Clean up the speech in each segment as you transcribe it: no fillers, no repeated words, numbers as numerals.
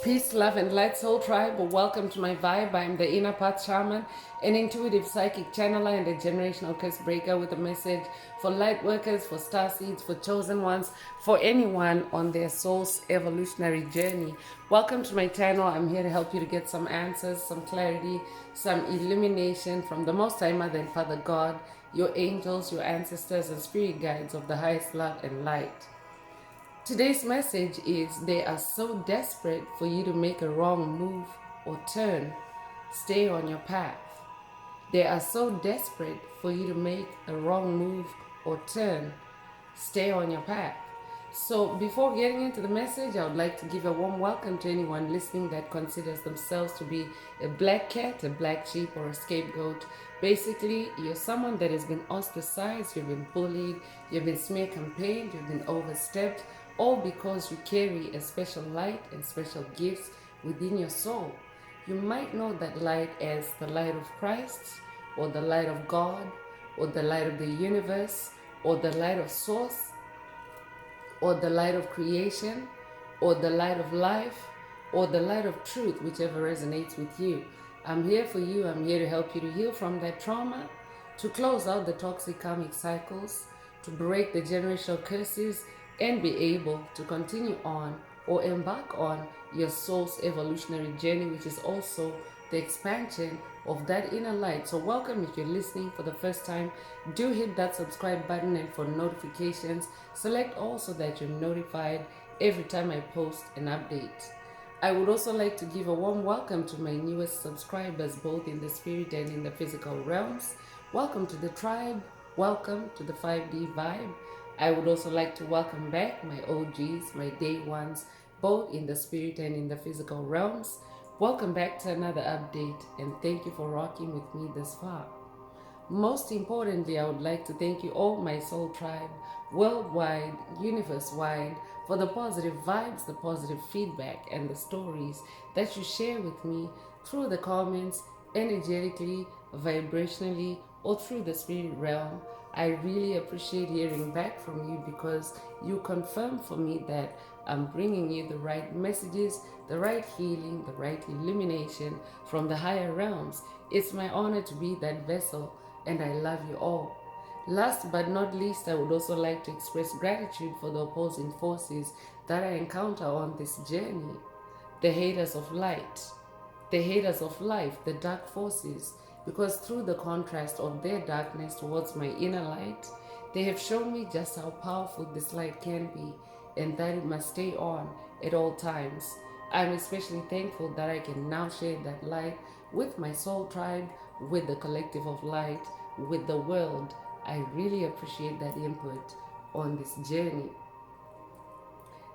Peace, love, and light, soul tribe. Welcome to my vibe. I'm the inner path shaman, an intuitive psychic channeler, and a generational curse breaker with a message for light workers, for star seeds, for chosen ones, for anyone on their soul's evolutionary journey. Welcome to my channel. I'm here to help you to get some answers, some clarity, some illumination from the Most High Mother and Father God, your angels, your ancestors, and spirit guides of the highest love and light. Today's message is they are so desperate for you to make a wrong move or turn. Stay on your path. They are so desperate for you to make a wrong move or turn. Stay on your path. So, before getting into the message, I would like to give a warm welcome to anyone listening that considers themselves to be a black cat, a black sheep, or a scapegoat. Basically, you're someone that has been ostracized, you've been bullied, you've been smear campaigned, you've been overstepped, all because you carry a special light and special gifts within your soul. You might know that light as the light of Christ, or the light of God, or the light of the universe, or the light of source, or the light of creation, or the light of life, or the light of truth, whichever resonates with you. I'm here for you. I'm here to help you to heal from that trauma, to close out the toxic karmic cycles, to break the generational curses, and be able to continue on or embark on your soul's evolutionary journey, which is also the expansion of that inner light. So welcome. If you're listening for the first time, do hit that subscribe button, and for notifications, select all so that you're notified every time I post an update. I would also like to give a warm welcome to my newest subscribers, both in the spirit and in the physical realms. Welcome to the tribe. Welcome to the 5D vibe. I would also like to welcome back my OGs, my day ones, both in the spirit and in the physical realms. Welcome back to another update, and thank you for rocking with me this far. Most importantly, I would like to thank you all, my soul tribe, worldwide, universe-wide, for the positive vibes, the positive feedback, and the stories that you share with me through the comments, energetically, vibrationally, or through the spirit realm. I really appreciate hearing back from you, because you confirm for me that I'm bringing you the right messages, the right healing, the right illumination from the higher realms. It's my honor to be that vessel, and I love you all. Last but not least, I would also like to express gratitude for the opposing forces that I encounter on this journey. The haters of light, the haters of life, the dark forces, because through the contrast of their darkness towards my inner light, they have shown me just how powerful this light can be, and that it must stay on at all times. I'm especially thankful that I can now share that light with my soul tribe, with the collective of light, with the world. I really appreciate that input on this journey.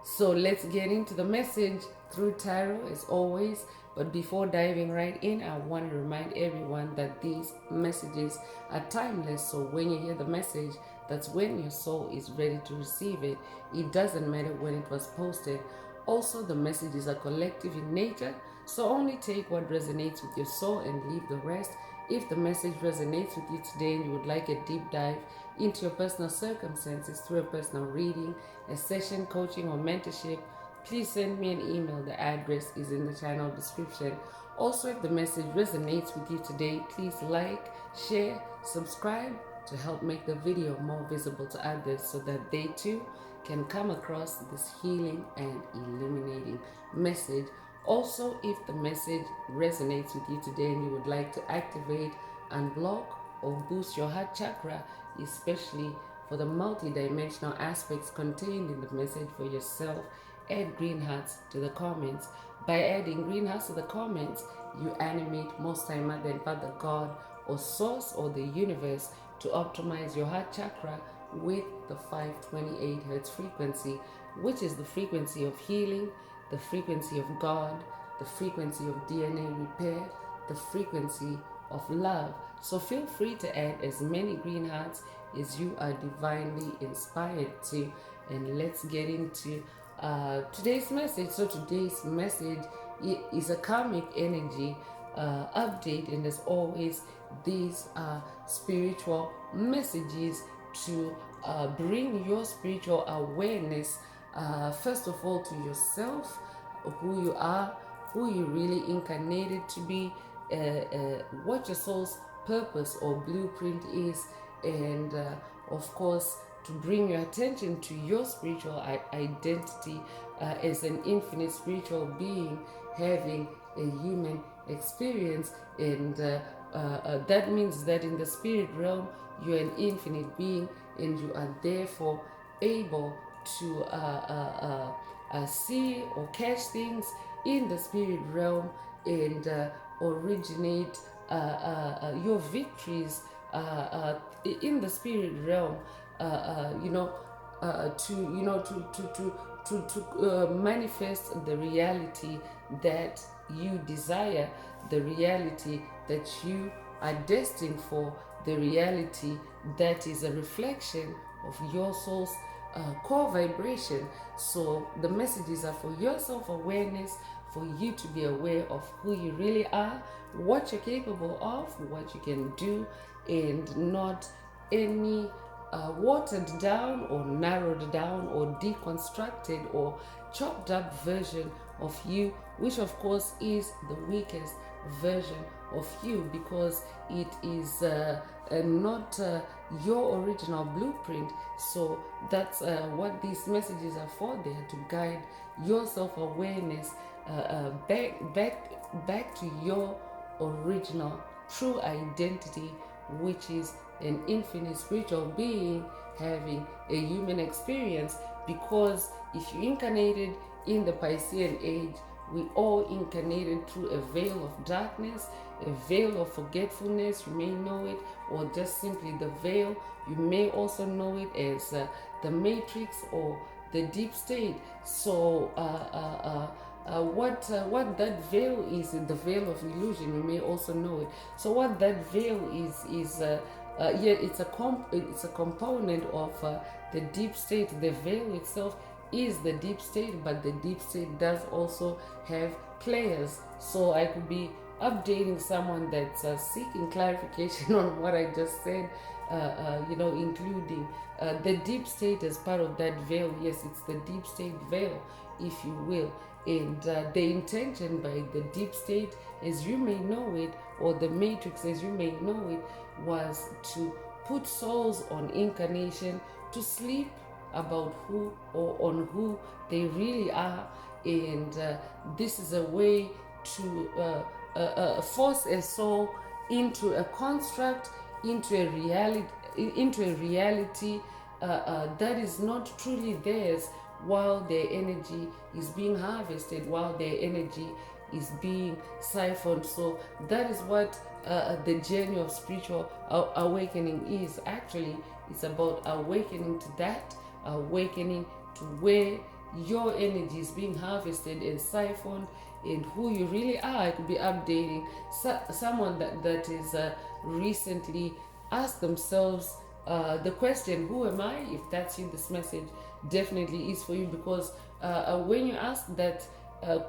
So let's get into the message through tarot as always. But before diving right in, I want to remind everyone that these messages are timeless. So when you hear the message, that's when your soul is ready to receive it. It doesn't matter when it was posted. Also, the messages are collective in nature, so only take what resonates with your soul and leave the rest. If the message resonates with you today and you would like a deep dive into your personal circumstances through a personal reading, a session, coaching, or mentorship, please send me an email. The address is in the channel description. Also, if the message resonates with you today, please like, share, subscribe to help make the video more visible to others, so that they too can come across this healing and illuminating message. Also, if the message resonates with you today and you would like to activate, unblock, or boost your heart chakra, especially for the multi-dimensional aspects contained in the message for yourself, add green hearts to the comments. By adding green hearts to the comments, you animate Most High Mother and Father God, or Source, or the universe, to optimize your heart chakra with the 528 Hertz frequency, which is the frequency of healing, the frequency of God, the frequency of DNA repair, the frequency of love. So feel free to add as many green hearts as you are divinely inspired to. And let's get into today's message. So today's message is a karmic energy update, and as always, these are spiritual messages to bring your spiritual awareness, first of all, to yourself, who you are, who you really incarnated to be, what your soul's purpose or blueprint is, and of course, to bring your attention to your spiritual identity as an infinite spiritual being having a human experience. And that means that in the spirit realm, you're an infinite being and you are therefore able to see or catch things in the spirit realm and originate your victories in the spirit realm, to manifest the reality that you desire, the reality that you are destined for, the reality that is a reflection of your soul's core vibration. So the messages are for your self-awareness, for you to be aware of who you really are, what you're capable of, what you can do, and not any watered down or narrowed down or deconstructed or chopped up version of you, which of course is the weakest version of you, because it is not your original blueprint. So that's what these messages are for. They are to guide your self-awareness back to your original true identity, which is an infinite spiritual being having a human experience. Because if you incarnated in the Piscean age, we all incarnated through a veil of darkness, a veil of forgetfulness, you may know it, or just simply the veil. You may also know it as the matrix or the deep state. So what that veil is, the veil of illusion, you may also know it. So what that veil is it's a component of the deep state. The veil itself is the deep state, but the deep state does also have players. So I could be updating someone that's seeking clarification on what I just said, including the deep state as part of that veil. Yes, it's the deep state veil, if you will. And the intention by the deep state, as you may know it, or the matrix, as you may know it, was to put souls on incarnation to sleep about who or on who they really are. And this is a way to force a soul into a construct, into a reality that is not truly theirs, while their energy is being harvested, while their energy is being siphoned. So that is what the journey of spiritual awakening is. Actually, it's about awakening to that, awakening to where your energy is being harvested and siphoned, and who you really are. I could be updating someone that is recently asked themselves the question, who am I? If that's you, this message definitely is for you, because when you ask that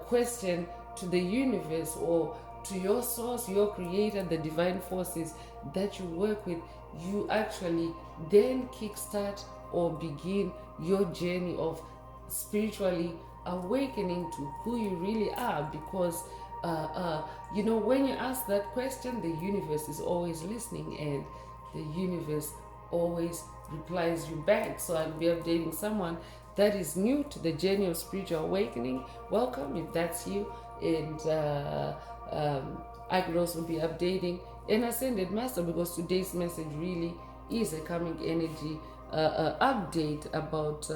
question to the universe or to your source, your creator, the divine forces that you work with, you actually then kickstart or begin your journey of spiritually awakening to who you really are. Because when you ask that question, the universe is always listening, and the universe always replies you back. So I'll be updating someone that is new to the journey of spiritual awakening. Welcome, if that's you. And I could also be updating an ascended master, because today's message really is a karmic energy update about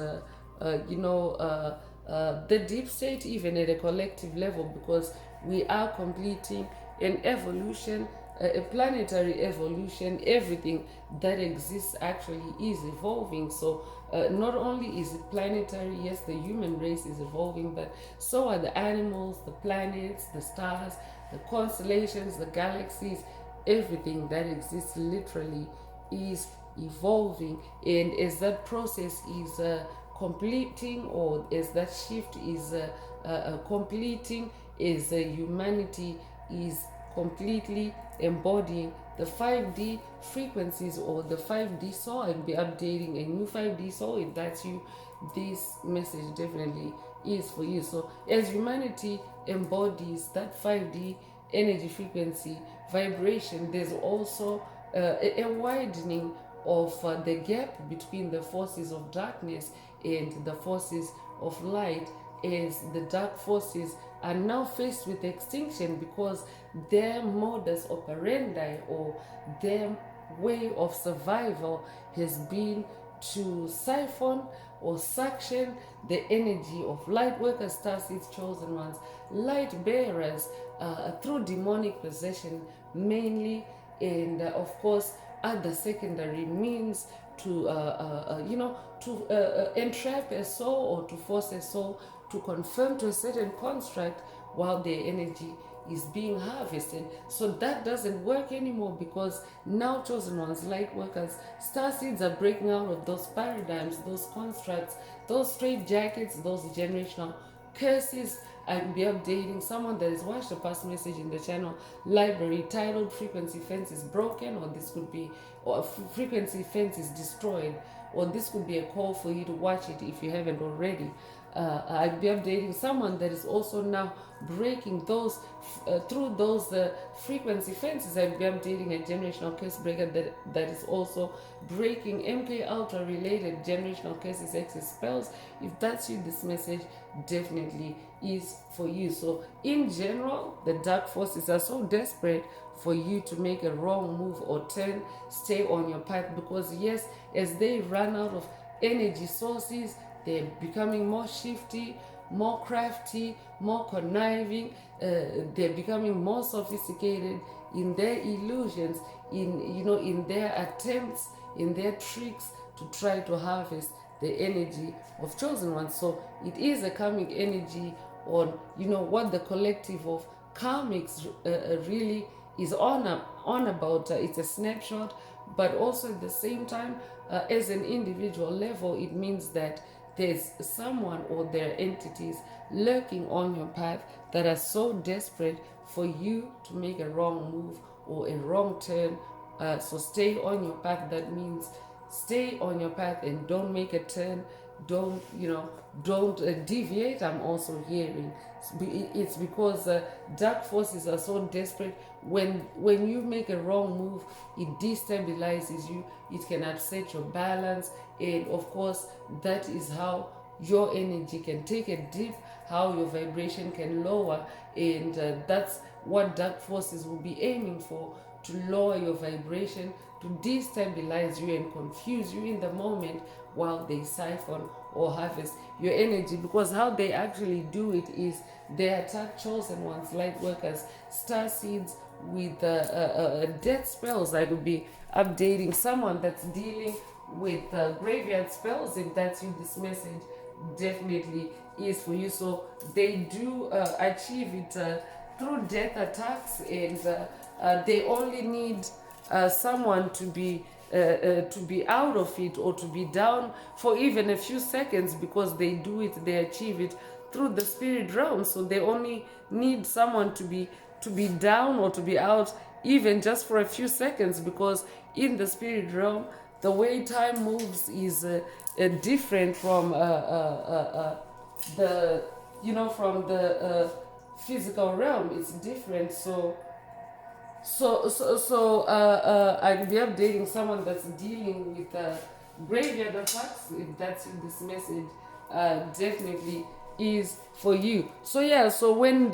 the deep state, even at a collective level, because we are completing an evolution, a planetary evolution. Everything that exists actually is evolving. So not only is it planetary, yes, the human race is evolving, but so are the animals, the planets, the stars, the constellations, the galaxies. Everything that exists literally is evolving. And as that process is completing, or as that shift is completing, as humanity is completely embodying the 5D frequencies or the 5D soul, and be updating a new 5D soul. If that's you, this message definitely is for you. So as humanity embodies that 5D energy frequency vibration, there's also a widening of the gap between the forces of darkness and the forces of light, as the dark forces are now faced with extinction because their modus operandi, or their way of survival, has been to siphon or suction the energy of light workers, star seeds, chosen ones, light bearers, through demonic possession mainly, and of course other secondary means to entrap a soul, or to force a soul to conform to a certain construct while their energy is being harvested. So that doesn't work anymore, because now chosen ones, light workers, star seeds are breaking out of those paradigms, those constructs, those straight jackets, those generational curses. I'll be updating someone that has watched a past message in the channel library titled Frequency Fence is Broken, or this could be, or Frequency Fence is Destroyed, or this could be a call for you to watch it if you haven't already. I'll be updating someone that is also now breaking those through those frequency fences. I'll be updating a generational curse breaker that is also breaking MK Ultra related generational curses, access spells. If that's you, this message definitely is for you. So in general, the dark forces are so desperate for you to make a wrong move or turn, stay on your path, because yes, as they run out of energy sources, they're becoming more shifty, more crafty, more conniving. They're becoming more sophisticated in their illusions, in their attempts, in their tricks to try to harvest the energy of chosen ones. So it is a karmic energy on what the collective of karmics really is on about. It's a snapshot, but also at the same time, as an individual level, it means that there's someone or there are entities lurking on your path that are so desperate for you to make a wrong move or a wrong turn. So stay on your path. That means stay on your path and don't make a turn. Don't deviate. I'm also hearing it's because dark forces are so desperate. When you make a wrong move, it destabilizes you. It can upset your balance, and of course that is how your energy can take a dip, how your vibration can lower, and that's what dark forces will be aiming for, to lower your vibration, to destabilize you and confuse you in the moment while they siphon or harvest your energy. Because how they actually do it is they attack chosen ones, light workers, star seeds, with death spells. I could be updating someone that's dealing with graveyard spells. If that's you, this message definitely is for you. So they do achieve it through death attacks, and they only need someone to be out of it, or to be down for even a few seconds, because they achieve it through the spirit realm. So they only need someone to be down or to be out even just for a few seconds, because in the spirit realm the way time moves is different from the from the physical realm. It's different. So I'll be updating someone that's dealing with graveyard attacks. If that's in this message, definitely is for you. So yeah, so when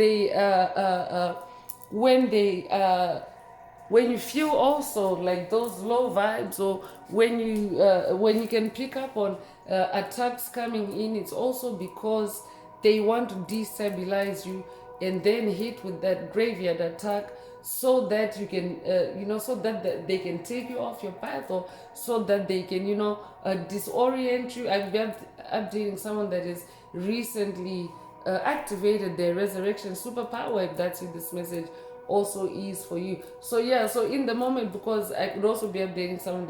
you feel also like those low vibes, or when you can pick up on attacks coming in, it's also because they want to destabilize you and then hit with that graveyard attack, so that you can so that they can take you off your path, or so that they can disorient you. I've been updating someone that is recently activated their resurrection superpower. If that's in this message, also is for you. So yeah, so in the moment, because I could also be updating someone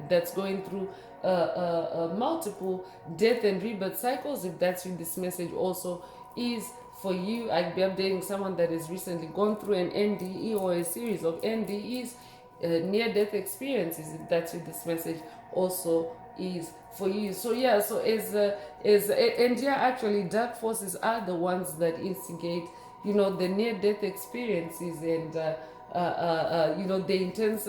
that's going through multiple death and rebirth cycles. If that's in this message, also is for you. I'd be updating someone that has recently gone through an NDE or a series of NDEs, near-death experiences. If that's in this message, also is for you. So yeah, so and yeah, actually dark forces are the ones that instigate, you know, the near death experiences and you know, the intense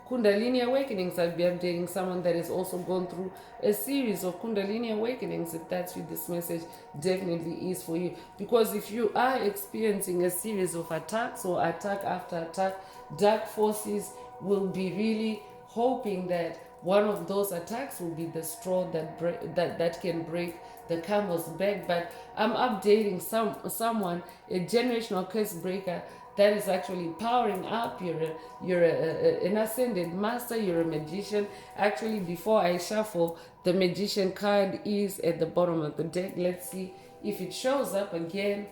Kundalini awakenings. I'll be updating someone that has also gone through a series of Kundalini awakenings. If that's what this message definitely is for you, because if you are experiencing a series of attacks or attack after attack, dark forces will be really hoping that one of those attacks will be the straw that can break the camel's back. But I'm updating someone, a generational curse breaker, that is actually powering up. You're an ascended master. You're a magician. Actually, before I shuffle, the magician card is at the bottom of the deck. Let's see if it shows up again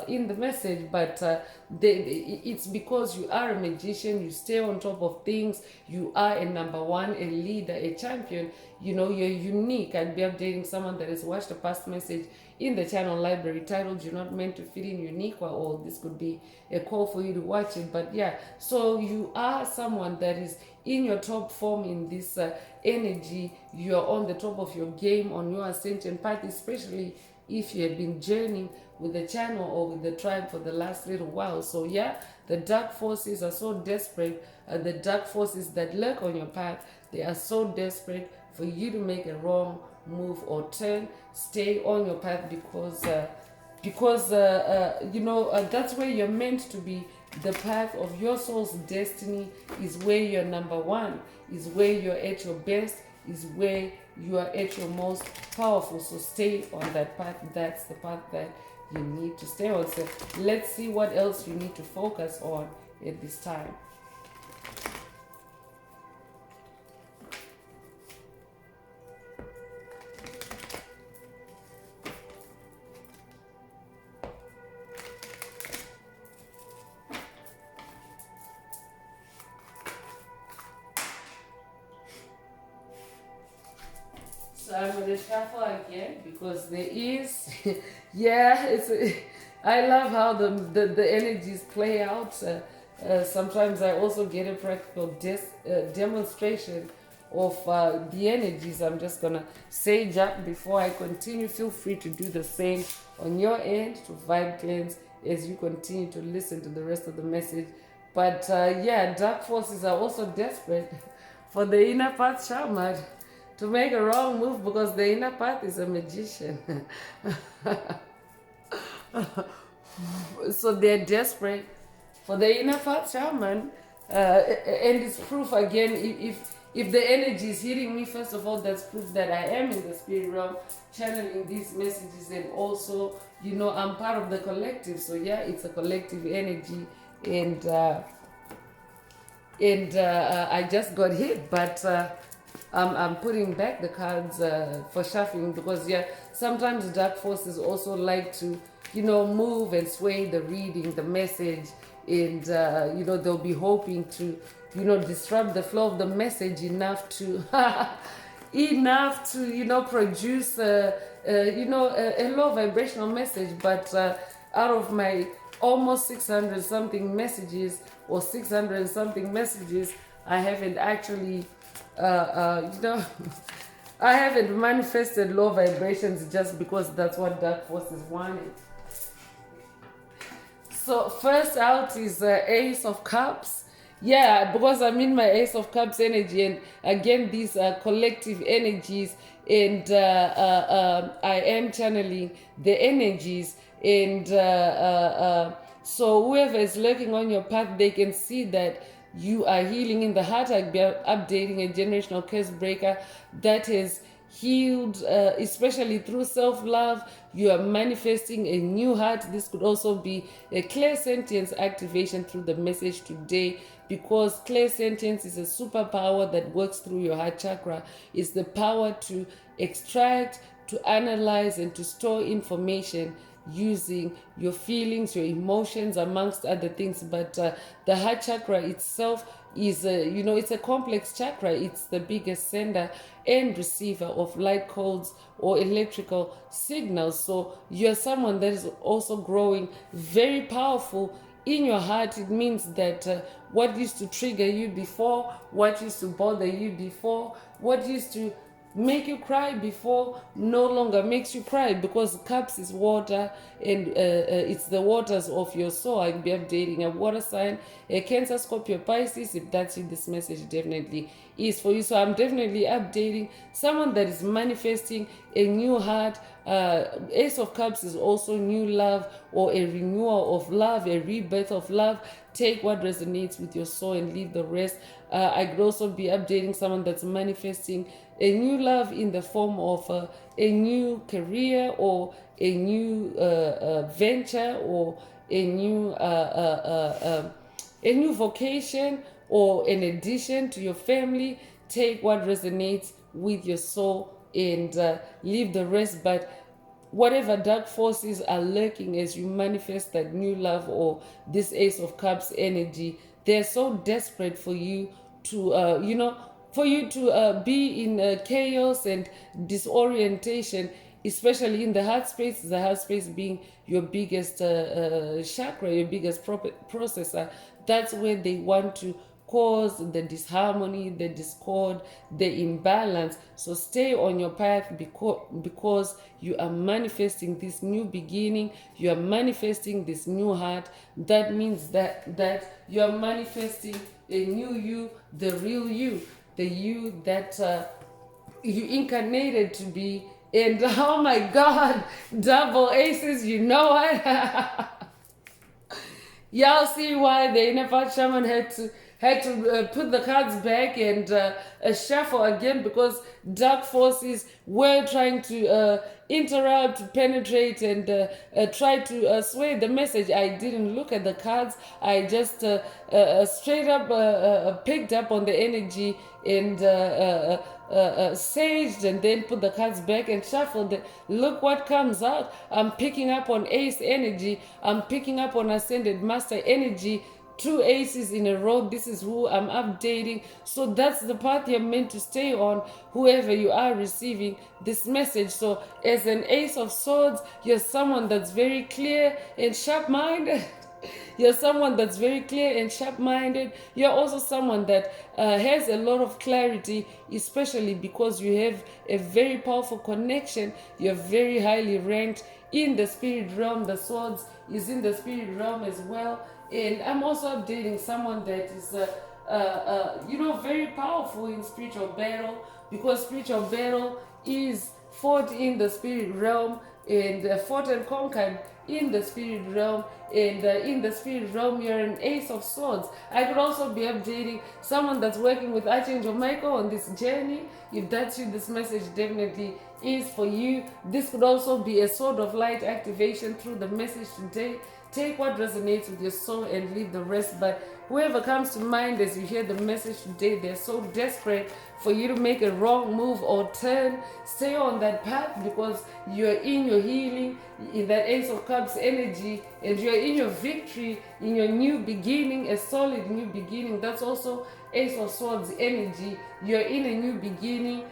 in the message. But it's because you are a magician. You stay on top of things. You are a number one, a leader, a champion. You know, you're unique. I'd be updating someone that has watched a past message in the channel library titled "You're Not Meant to Fit in Unique," or this could be a call for you to watch it. But yeah, so you are someone that is in your top form in this energy. You're on the top of your game on your ascension path, especially if you have been journeying with the channel or with the tribe for the last little while. So yeah, the dark forces are so desperate. The dark forces that lurk on your path, they are so desperate for you to make a wrong move or turn. Stay on your path because you know, that's where you're meant to be. The path of your soul's destiny is where you're number one, is where you're at your best, is where you are at your most powerful. So stay on that path. That's the path that you need to stay on. So let's see what else you need to focus on at this time. So I'm going to shuffle again because there is, yeah, I love how the energies play out. Sometimes I also get a practical demonstration of the energies. I'm just going to say that before I continue. Feel free to do the same on your end to vibe cleanse as you continue to listen to the rest of the message. But yeah, dark forces are also desperate for the inner path shaman to make a wrong move because the inner path is a magician. So they're desperate for the inner path shaman. And it's proof again, if the energy is hitting me, first of all, that's proof that I am in the spirit realm channeling these messages, and also, you know, I'm part of the collective. So yeah, it's a collective energy, and I just got hit, but I'm putting back the cards for shuffling because yeah, sometimes dark forces also like to, you know, move and sway the reading, the message, and you know, they'll be hoping to, you know, disrupt the flow of the message enough to you know, produce you know, a low vibrational message. But out of my almost 600 something messages or 600 something messages, I haven't actually you know, I haven't manifested low vibrations just because that's what dark forces wanted. So first out is Ace of Cups. Yeah, because I'm in my Ace of Cups energy, and again, these are collective energies, and I am channeling the energies, and so whoever is lurking on your path, they can see that you are healing in the heart. I'll be updating a generational curse breaker that is healed, especially through self-love. You are manifesting a new heart. This could also be a clairsentience activation through the message today, because clairsentience is a superpower that works through your heart chakra. It's the power to extract, to analyze, and to store information using your feelings, your emotions, amongst other things. But the heart chakra itself is you know, it's a complex chakra. It's the biggest sender and receiver of light codes or electrical signals. So you're someone that is also growing very powerful in your heart, it means that what used to trigger you before, what used to bother you before, what used to make you cry before no longer makes you cry, because cups is water, and it's the waters of your soul. I'll be updating a water sign, a Cancer, Scorpio, Pisces. If that's you, this message definitely is for you. So I'm definitely updating someone that is manifesting a new heart. Ace of Cups is also new love, or a renewal of love, a rebirth of love. Take what resonates with your soul and leave the rest. I could also be updating someone that's manifesting a new love in the form of a new career, or a new venture, or a new vocation, or an addition to your family. Take what resonates with your soul and leave the rest. But whatever dark forces are lurking as you manifest that new love, or this Ace of Cups energy, they're so desperate for you to for you to be in chaos and disorientation, especially in the heart space. The heart space being your biggest chakra, your biggest processor. That's where they want to cause the disharmony, the discord, the imbalance. So stay on your path, because you are manifesting this new beginning, you are manifesting this new heart. That means that you are manifesting a new you, the real you, the you that you incarnated to be. And oh my God, double aces, you know what? Y'all see why the inner part shaman had to put the cards back and shuffle again, because dark forces were trying to interrupt, penetrate, and try to sway the message. I didn't look at the cards. I just straight up picked up on the energy and saged, and then put the cards back and shuffled it. Look what comes out. I'm picking up on ace energy. I'm picking up on ascended master energy. 2 aces in a row. This is who I'm updating. So that's the path you're meant to stay on, whoever you are receiving this message. So as an Ace of Swords, you're someone that's very clear and sharp-minded. You're someone that's very clear and sharp-minded. You're also someone that has a lot of clarity, especially because you have a very powerful connection. You're very highly ranked in the spirit realm. The swords is in the spirit realm as well. And I'm also updating someone that is, very powerful in spiritual battle, because spiritual battle is fought in the spirit realm, and fought and conquered in the spirit realm. And in the spirit realm, you're an Ace of Swords. I could also be updating someone that's working with Archangel Michael on this journey. If that's you, this message definitely is for you. This could also be a Sword of Light activation through the message today. Take what resonates with your soul and leave the rest. But whoever comes to mind as you hear the message today, they're so desperate for you to make a wrong move or turn. Stay on that path, because you're in your healing, in that Ace of Cups energy, and you're in your victory, in your new beginning, a solid new beginning. That's also Ace of Swords energy. You're in a new beginning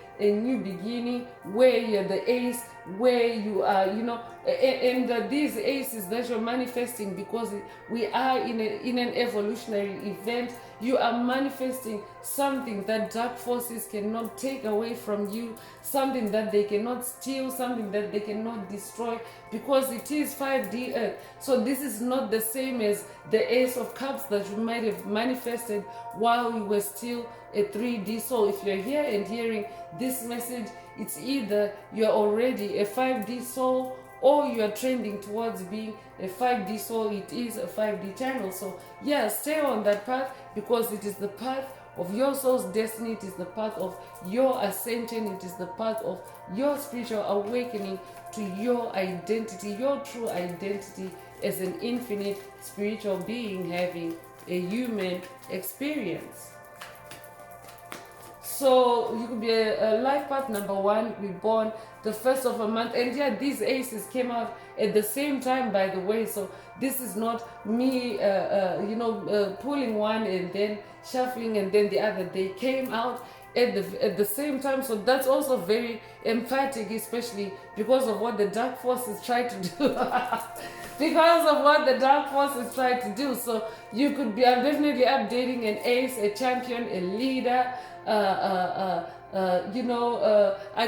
where you're the ace, where you are, and these aces that you're manifesting, because we are in an evolutionary event. You are manifesting something that dark forces cannot take away from you, something that they cannot steal, something that they cannot destroy, because it is 5D Earth. So this is not the same as the Ace of Cups that you might have manifested while you were still a 3D soul. If you're here and hearing this message, it's either you're already a 5D soul, or you are trending towards being a 5D soul. It is a 5D channel. So yeah, stay on that path, because it is the path of your soul's destiny. It is the path of your ascension. It is the path of your spiritual awakening to your identity, your true identity as an infinite spiritual being having a human experience. So you could be a life path number 1, be born the first of a month. And yeah, these aces came out at the same time, by the way. So this is not me, pulling one and then shuffling and then the other. They came out at the same time. So that's also very emphatic, especially because of what the dark forces try to do. because of what the dark forces try to do. So you could be, I'm definitely updating an ace, a champion, a leader. I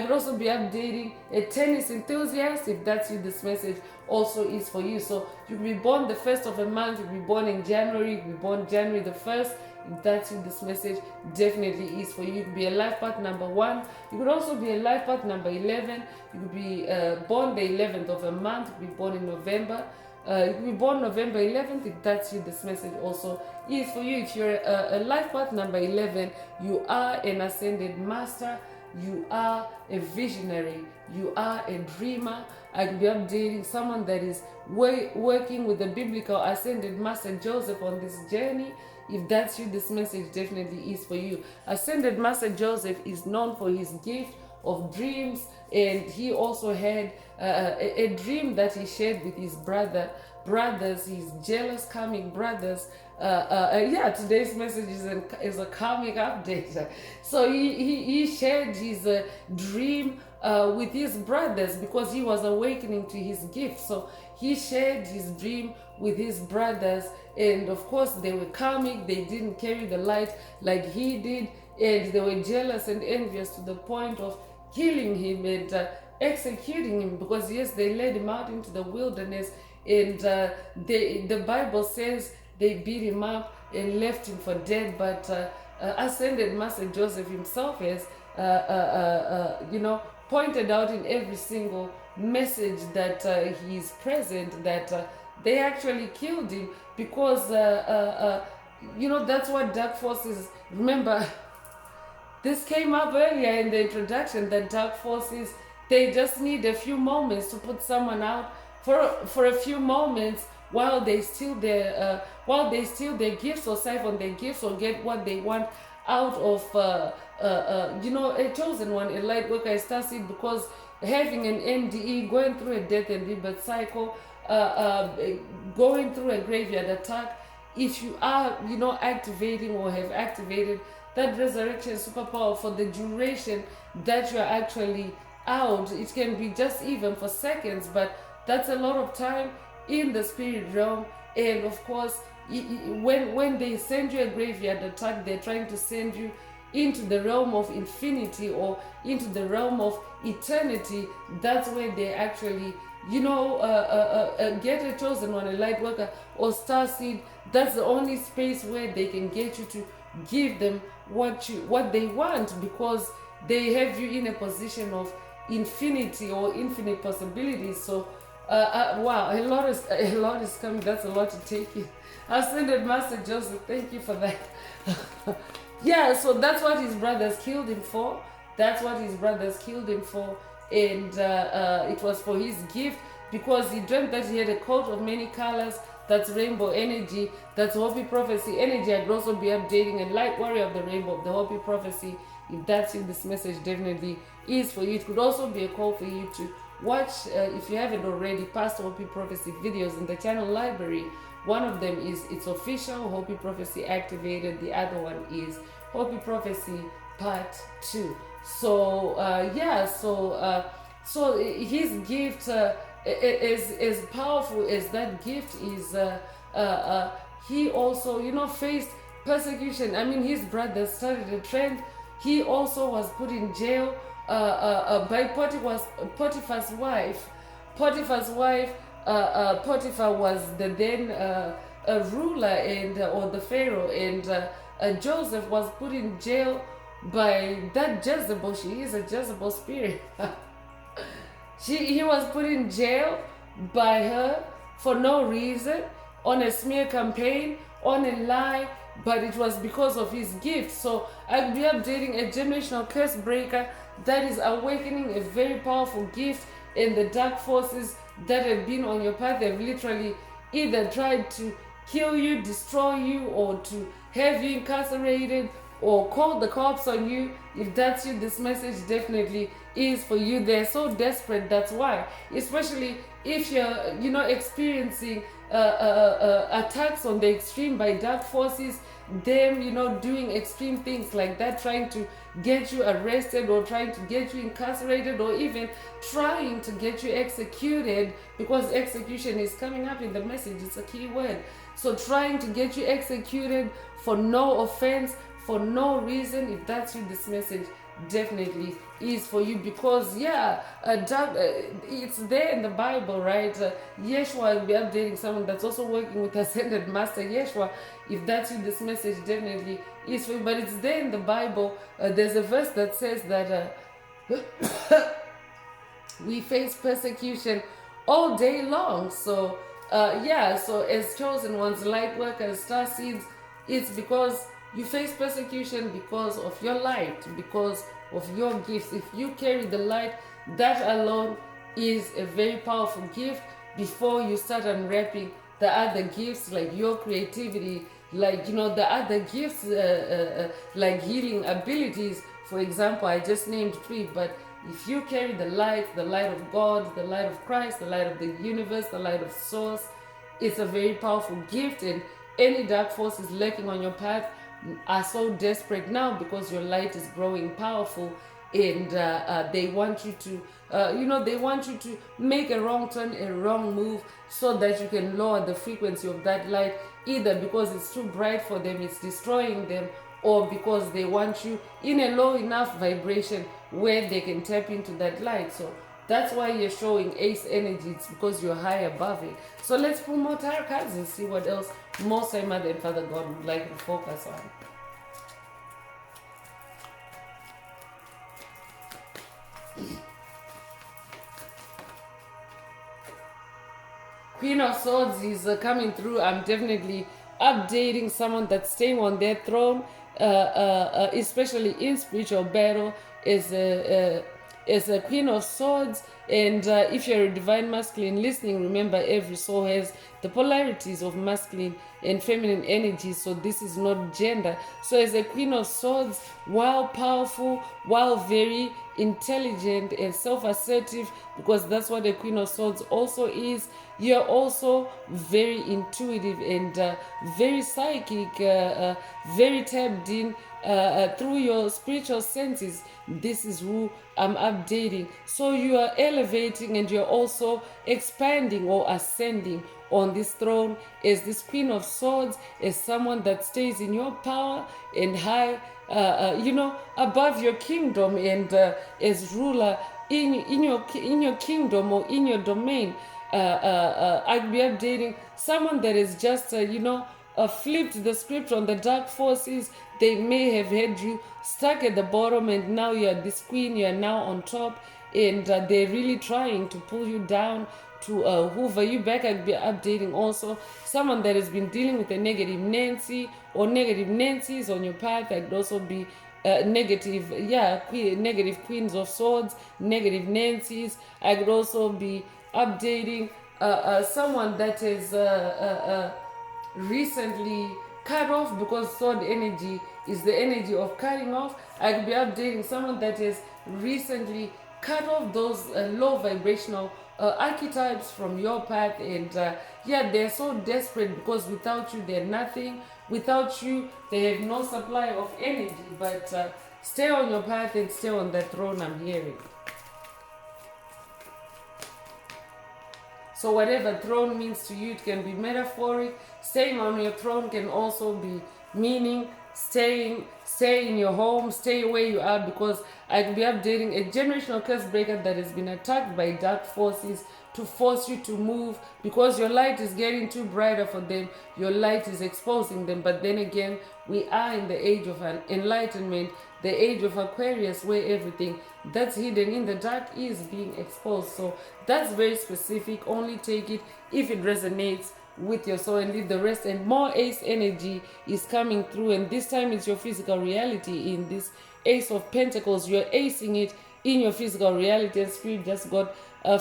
could also be updating a tennis enthusiast. If that's you, this message also is for you. So you could be born the first of a month, you could be born in January, you could be born January the 1st. If that's you, this message definitely is for you. You could be a life path number 1. You could also be a life path number 11. You could be born the 11th of a month. You could be born in November. You could be born November 11th. If that's you, this message also is for you. If you're a life path number 11, you are an ascended master. You are a visionary. You are a dreamer. I could be updating someone that is working with the biblical ascended master Joseph on this journey. If that's you, this message definitely is for you. Ascended Master Joseph is known for his gift of dreams, and he also had a dream that he shared with his brothers, his jealous karmic brothers. Today's message is a karmic update. So he shared his dream with his brothers because he was awakening to his gift. So he shared his dream with his brothers, and of course they were karmic. They didn't carry the light like he did, and they were jealous and envious to the point of killing him and executing him, because yes, they led him out into the wilderness, and the Bible says they beat him up and left him for dead. But Ascended Master Joseph himself has pointed out in every single message that he is present, that they actually killed him because that's what dark forces, remember, this came up earlier in the introduction, that dark forces, they just need a few moments to put someone out for a few moments while they steal their gifts or siphon their gifts or get what they want out of a chosen one, a light worker, a starseed, because having an NDE, going through a death and rebirth cycle, going through a graveyard attack, if you are activating or have activated that resurrection superpower for the duration that you are actually out, it can be just even for seconds, but that's a lot of time in the spirit realm. And of course, when they send you a graveyard attack, they're trying to send you into the realm of infinity or into the realm of eternity. That's where they actually get a chosen one, a light worker or starseed. That's the only space where they can get you to give them what they want, because they have you in a position of infinity or infinite possibilities. So wow, a lot is coming. That's a lot to take in. Ascended Master Joseph, thank you for that. Yeah, so that's what his brothers killed him for. And it was for his gift, because he dreamt that he had a coat of many colors. That's rainbow energy. That's Hopi prophecy energy. I'd also be updating a light warrior of the rainbow of the Hopi prophecy. If that's in this message, definitely is for you. It could also be a call for you to watch, if you haven't already, past Hopi prophecy videos in the channel library. One of them is It's Official, Hopi Prophecy Activated. The other one is Hopi Prophecy Part 2. So so his gift, as powerful as that gift is, he also faced persecution. I mean, his brother started a trend. He also was put in jail by Potiphar's wife. Potiphar was the then ruler or the pharaoh, and Joseph was put in jail by that Jezebel. She is a Jezebel spirit. He was put in jail by her for no reason, on a smear campaign, on a lie, but it was because of his gift. So I'll be updating a generational curse breaker that is awakening a very powerful gift, and the dark forces that have been on your path have literally either tried to kill you, destroy you, or to have you incarcerated, or call the cops on you. If that's you, this message definitely is for you. They're so desperate, that's why. Especially if you're, experiencing attacks on the extreme by dark forces, them, doing extreme things like that, trying to get you arrested or trying to get you incarcerated or even trying to get you executed, because execution is coming up in the message. It's a key word. So trying to get you executed for no offense, for no reason. If that's you, this message definitely is for you, because it's there in the Bible, right? Yeshua will be updating someone that's also working with Ascended Master Yeshua. If that's you, this message definitely is for you. But it's there in the Bible. There's a verse that says that we face persecution all day long. So so as chosen ones, light workers, star seeds, it's because you face persecution because of your light, because of your gifts. If you carry the light, that alone is a very powerful gift before you start unwrapping the other gifts, like your creativity, like, the other gifts, like healing abilities. For example, I just named 3, but if you carry the light of God, the light of Christ, the light of the universe, the light of source, it's a very powerful gift. And any dark forces lurking on your path are so desperate now because your light is growing powerful, and they want you to they want you to make a wrong turn, a wrong move, so that you can lower the frequency of that light, either because it's too bright for them, it's destroying them, or because they want you in a low enough vibration where they can tap into that light. So that's why you're showing ace energy. It's because you're high above it. So let's pull more tarot cards and see what else Most High Mother and Father God would like to focus on. Queen of Swords is coming through. I'm definitely updating someone that's staying on their throne, especially in spiritual battle, is a Queen of Swords. And if you're a divine masculine listening, remember every soul has the polarities of masculine and feminine energy, so this is not gender. So as a Queen of Swords, while powerful, while very intelligent and self-assertive, because that's what a Queen of Swords also is, you're also very intuitive and very psychic, very tapped in through your spiritual senses. This is who I'm updating. So you are elevating and you're also expanding or ascending on this throne as this Queen of Swords, as someone that stays in your power and high, above your kingdom, and as ruler in your kingdom or in your domain. I'd be updating someone that is just flipped the script on the dark forces. They may have had you stuck at the bottom, and now you're this queen, you're now on top, and they're really trying to pull you down, to hoover you back. I'd be updating also someone that has been dealing with a negative Nancy or negative Nancy's on your path. I'd also be negative Queens of Swords, negative Nancy's. I could also be updating someone that is recently cut off, because sword energy is the energy of cutting off. I could be updating someone that is recently cut off those low vibrational archetypes from your path, and they're so desperate because without you they're nothing. Without you they have no supply of energy. But stay on your path and stay on that throne, I'm hearing. So whatever throne means to you, it can be metaphoric. Staying on your throne can also be meaning stay in your home, stay where you are, because I could be updating a generational curse breaker that has been attacked by dark forces to force you to move, because your light is getting too brighter for them. Your light is exposing them. But then again, we are in the age of enlightenment, the age of Aquarius, where everything that's hidden in the dark is being exposed. So that's very specific. Only take it if it resonates with your soul and leave the rest. And more ace energy is coming through, and this time it's your physical reality. In this Ace of Pentacles, you're acing it in your physical reality, and Spirit just got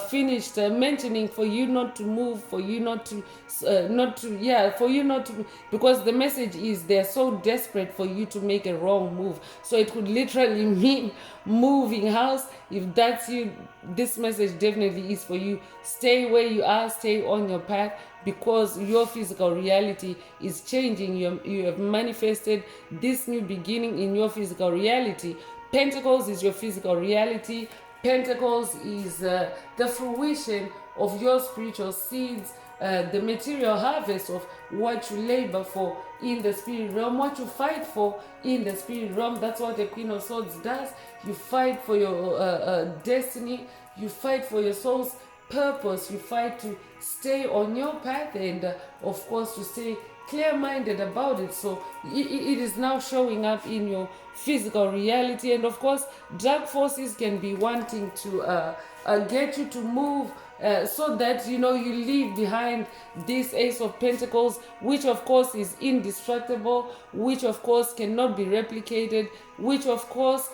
finished mentioning for you not to move, for you for you not to, because the message is they're so desperate for you to make a wrong move. So it could literally mean moving house. If that's you, this message definitely is for you. Stay where you are, stay on your path, because your physical reality is changing. You have manifested this new beginning in your physical reality. Pentacles is your physical reality. Pentacles is the fruition of your spiritual seeds, the material harvest of what you labor for in the spirit realm, what you fight for in the spirit realm. That's what the Queen of Swords does. You fight for your destiny, you fight for your soul's purpose, you fight to stay on your path, and of course to stay clear-minded about it. So it is now showing up in your physical reality. And of course, dark forces can be wanting to get you to move, so that you leave behind this Ace of Pentacles, which of course is indestructible, which of course cannot be replicated, which of course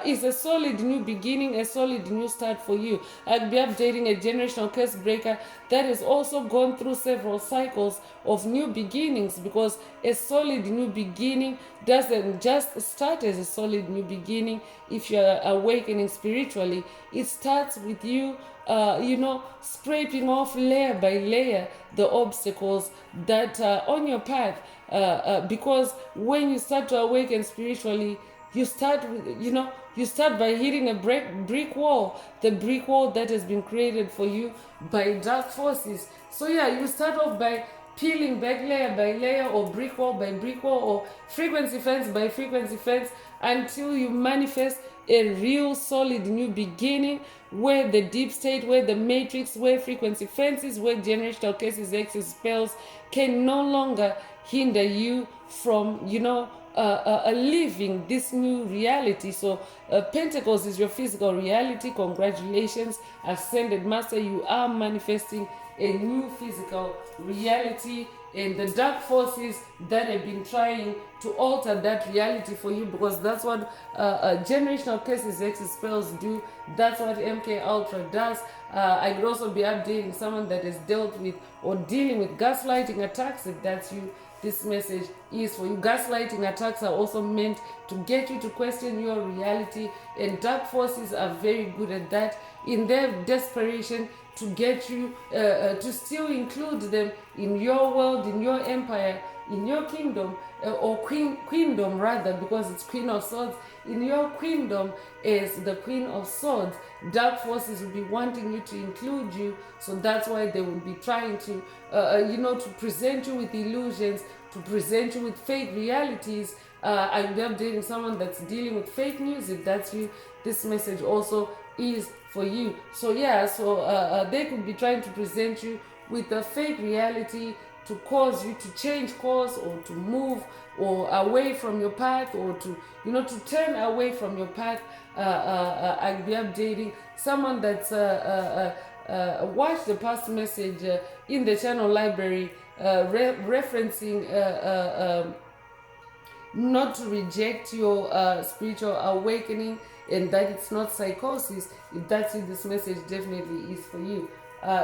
is a solid new beginning, a solid new start for you. I'll be updating a generational curse breaker that has also gone through several cycles of new beginnings, because a solid new beginning doesn't just start as a solid new beginning. If you're awakening spiritually, it starts with you scraping off layer by layer the obstacles that are on your path, because when you start to awaken spiritually, you start by hitting a brick wall, the brick wall that has been created for you by dark forces. So you start off by peeling back layer by layer, or brick wall by brick wall, or frequency fence by frequency fence, until you manifest a real solid new beginning, where the deep state, where the matrix, where frequency fences, where generational curses, hexes, spells can no longer hinder you from living this new reality. So Pentacles is your physical reality. Congratulations, Ascended Master, you are manifesting a new physical reality. And the dark forces that have been trying to alter that reality for you, because that's what generational curses, hexes, spells do. That's what MK Ultra does. I could also be updating someone that has dealt with or dealing with gaslighting attacks. If that's you, this message is for you. Gaslighting attacks are also meant to get you to question your reality, and dark forces are very good at that in their desperation to get you to still include them in your world, in your empire, in your kingdom, or queendom rather, because it's Queen of Swords. In your queendom is the Queen of Swords. Dark forces will be wanting you to include you, so that's why they will be trying to to present you with illusions, to present you with fake realities. I'll be updating someone that's dealing with fake news. If that's you, this message also is for you. So they could be trying to present you with a fake reality to cause you to change course, or to move or away from your path, or to to turn away from your path. I'll be updating someone that's watched the past message in the channel library, referencing not to reject your spiritual awakening, and that it's not psychosis. If that's it, this message definitely is for you.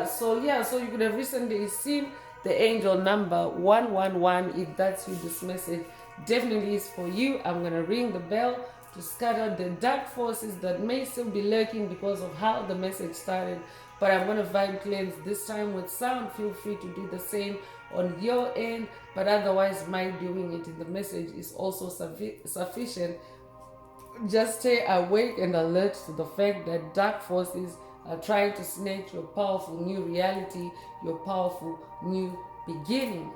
So you could have recently seen the angel number 111. If that's you, this message definitely is for you. I'm going to ring the bell to scatter the dark forces that may still be lurking because of how the message started. But I'm going to vibe cleanse this time with sound. Feel free to do the same on your end. But otherwise, my doing it in the message is also sufficient. Just stay awake and alert to the fact that dark forces are trying to snatch your powerful new reality, your powerful new beginning.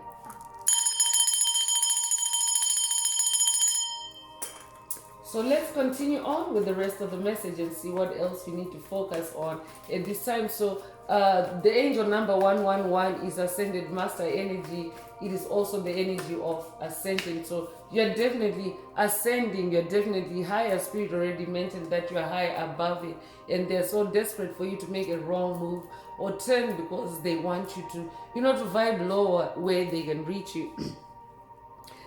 So let's continue on with the rest of the message and see what else we need to focus on at this time. So the angel number 111 is Ascended Master energy. It is also the energy of Ascension. So you're definitely ascending, you're definitely higher. Spirit already mentioned that you're high above it, and they're so desperate for you to make a wrong move or turn, because they want you to, to vibe lower where they can reach you.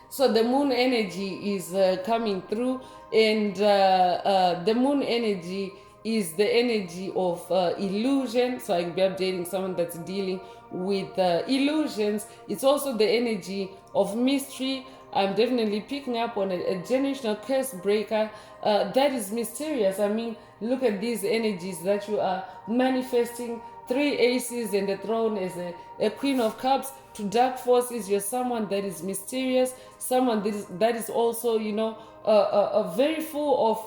So the moon energy is coming through, and the moon energy is the energy of illusion. So I could be updating someone that's dealing with illusions. It's also the energy of mystery. I'm definitely picking up on a generational curse breaker that is mysterious. I mean, look at these energies that you are manifesting. 3 aces and the throne as a queen of cups. To dark forces, you're someone that is mysterious, someone that is also, very full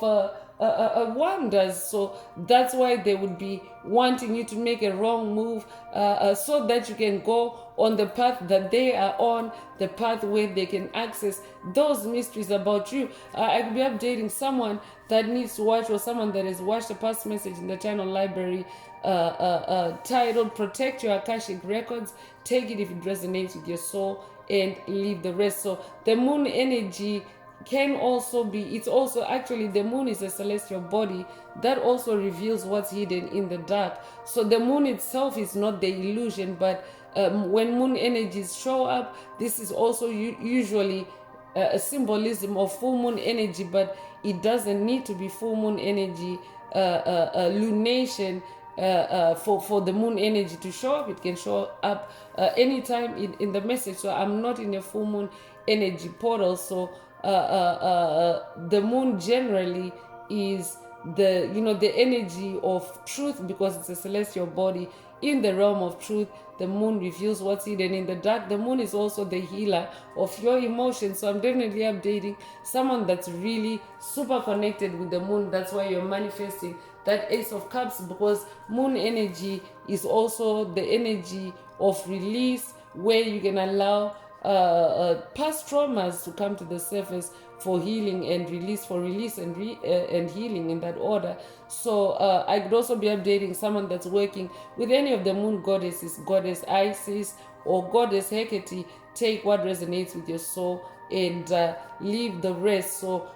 of wonders. So that's why they would be wanting you to make a wrong move, so that you can go on the path that they are on, the path where they can access those mysteries about you. I could be updating someone that needs to watch, or someone that has watched a past message in the channel library titled Protect Your Akashic Records. Take it if it resonates with your soul and leave the rest. So the moon energy can also be, it's also actually, the moon is a celestial body that also reveals what's hidden in the dark. So the moon itself is not the illusion, but when moon energies show up, this is also usually a symbolism of full moon energy, but it doesn't need to be full moon energy lunation for the moon energy to show up. It can show up anytime in the message. So I'm not in a full moon energy portal. So the moon generally is the energy of truth, because it's a celestial body in the realm of truth. The moon reveals what's hidden in the dark. The moon is also the healer of your emotions. So I'm definitely updating someone that's really super connected with the moon. That's why you're manifesting that Ace of Cups, because moon energy is also the energy of release, where you can allow past traumas to come to the surface for healing and release, for release and healing in that order. So I could also be updating someone that's working with any of the moon goddesses, goddess Isis or goddess Hecate. Take what resonates with your soul and leave the rest. So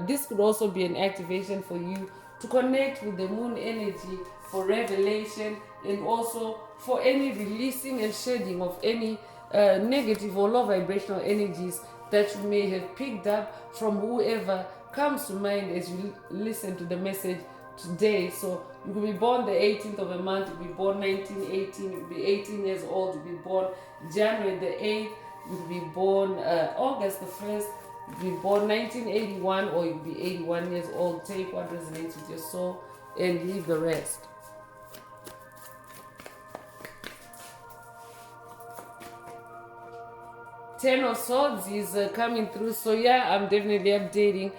this could also be an activation for you to connect with the moon energy for revelation, and also for any releasing and shedding of any negative or low vibrational energies that you may have picked up from whoever comes to mind as you listen to the message today. So you could be born the 18th of a month, you could be born 1918, you could be 18 years old, you could be born January the 8th, you could be born August the 1st, you could be born 1981, or you could be 81 years old. Take what resonates with your soul and leave the rest. Ten of Swords is coming through. So yeah, I'm definitely updating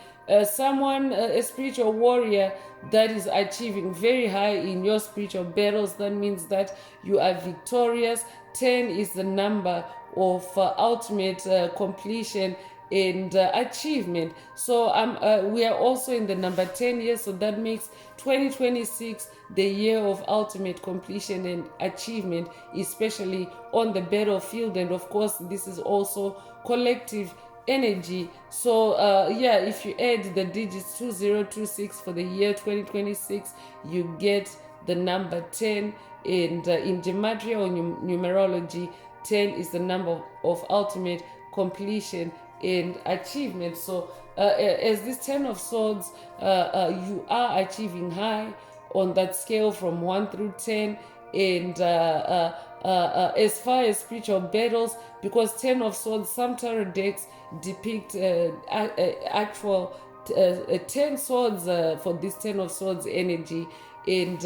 someone, a spiritual warrior that is achieving very high in your spiritual battles. That means that you are victorious. 10 is the number of ultimate completion and achievement. So we are also in the number 10 year, so that makes 2026 the year of ultimate completion and achievement, especially on the battlefield. And of course, this is also collective energy. So if you add the digits 2026 for the year 2026, you get the number 10. And in gematria or numerology, 10 is the number of ultimate completion and achievement. So as this 10 of Swords, you are achieving high on that scale from 1 through 10. And as far as spiritual battles, because 10 of Swords, some tarot decks depict actual 10 swords for this 10 of Swords energy. And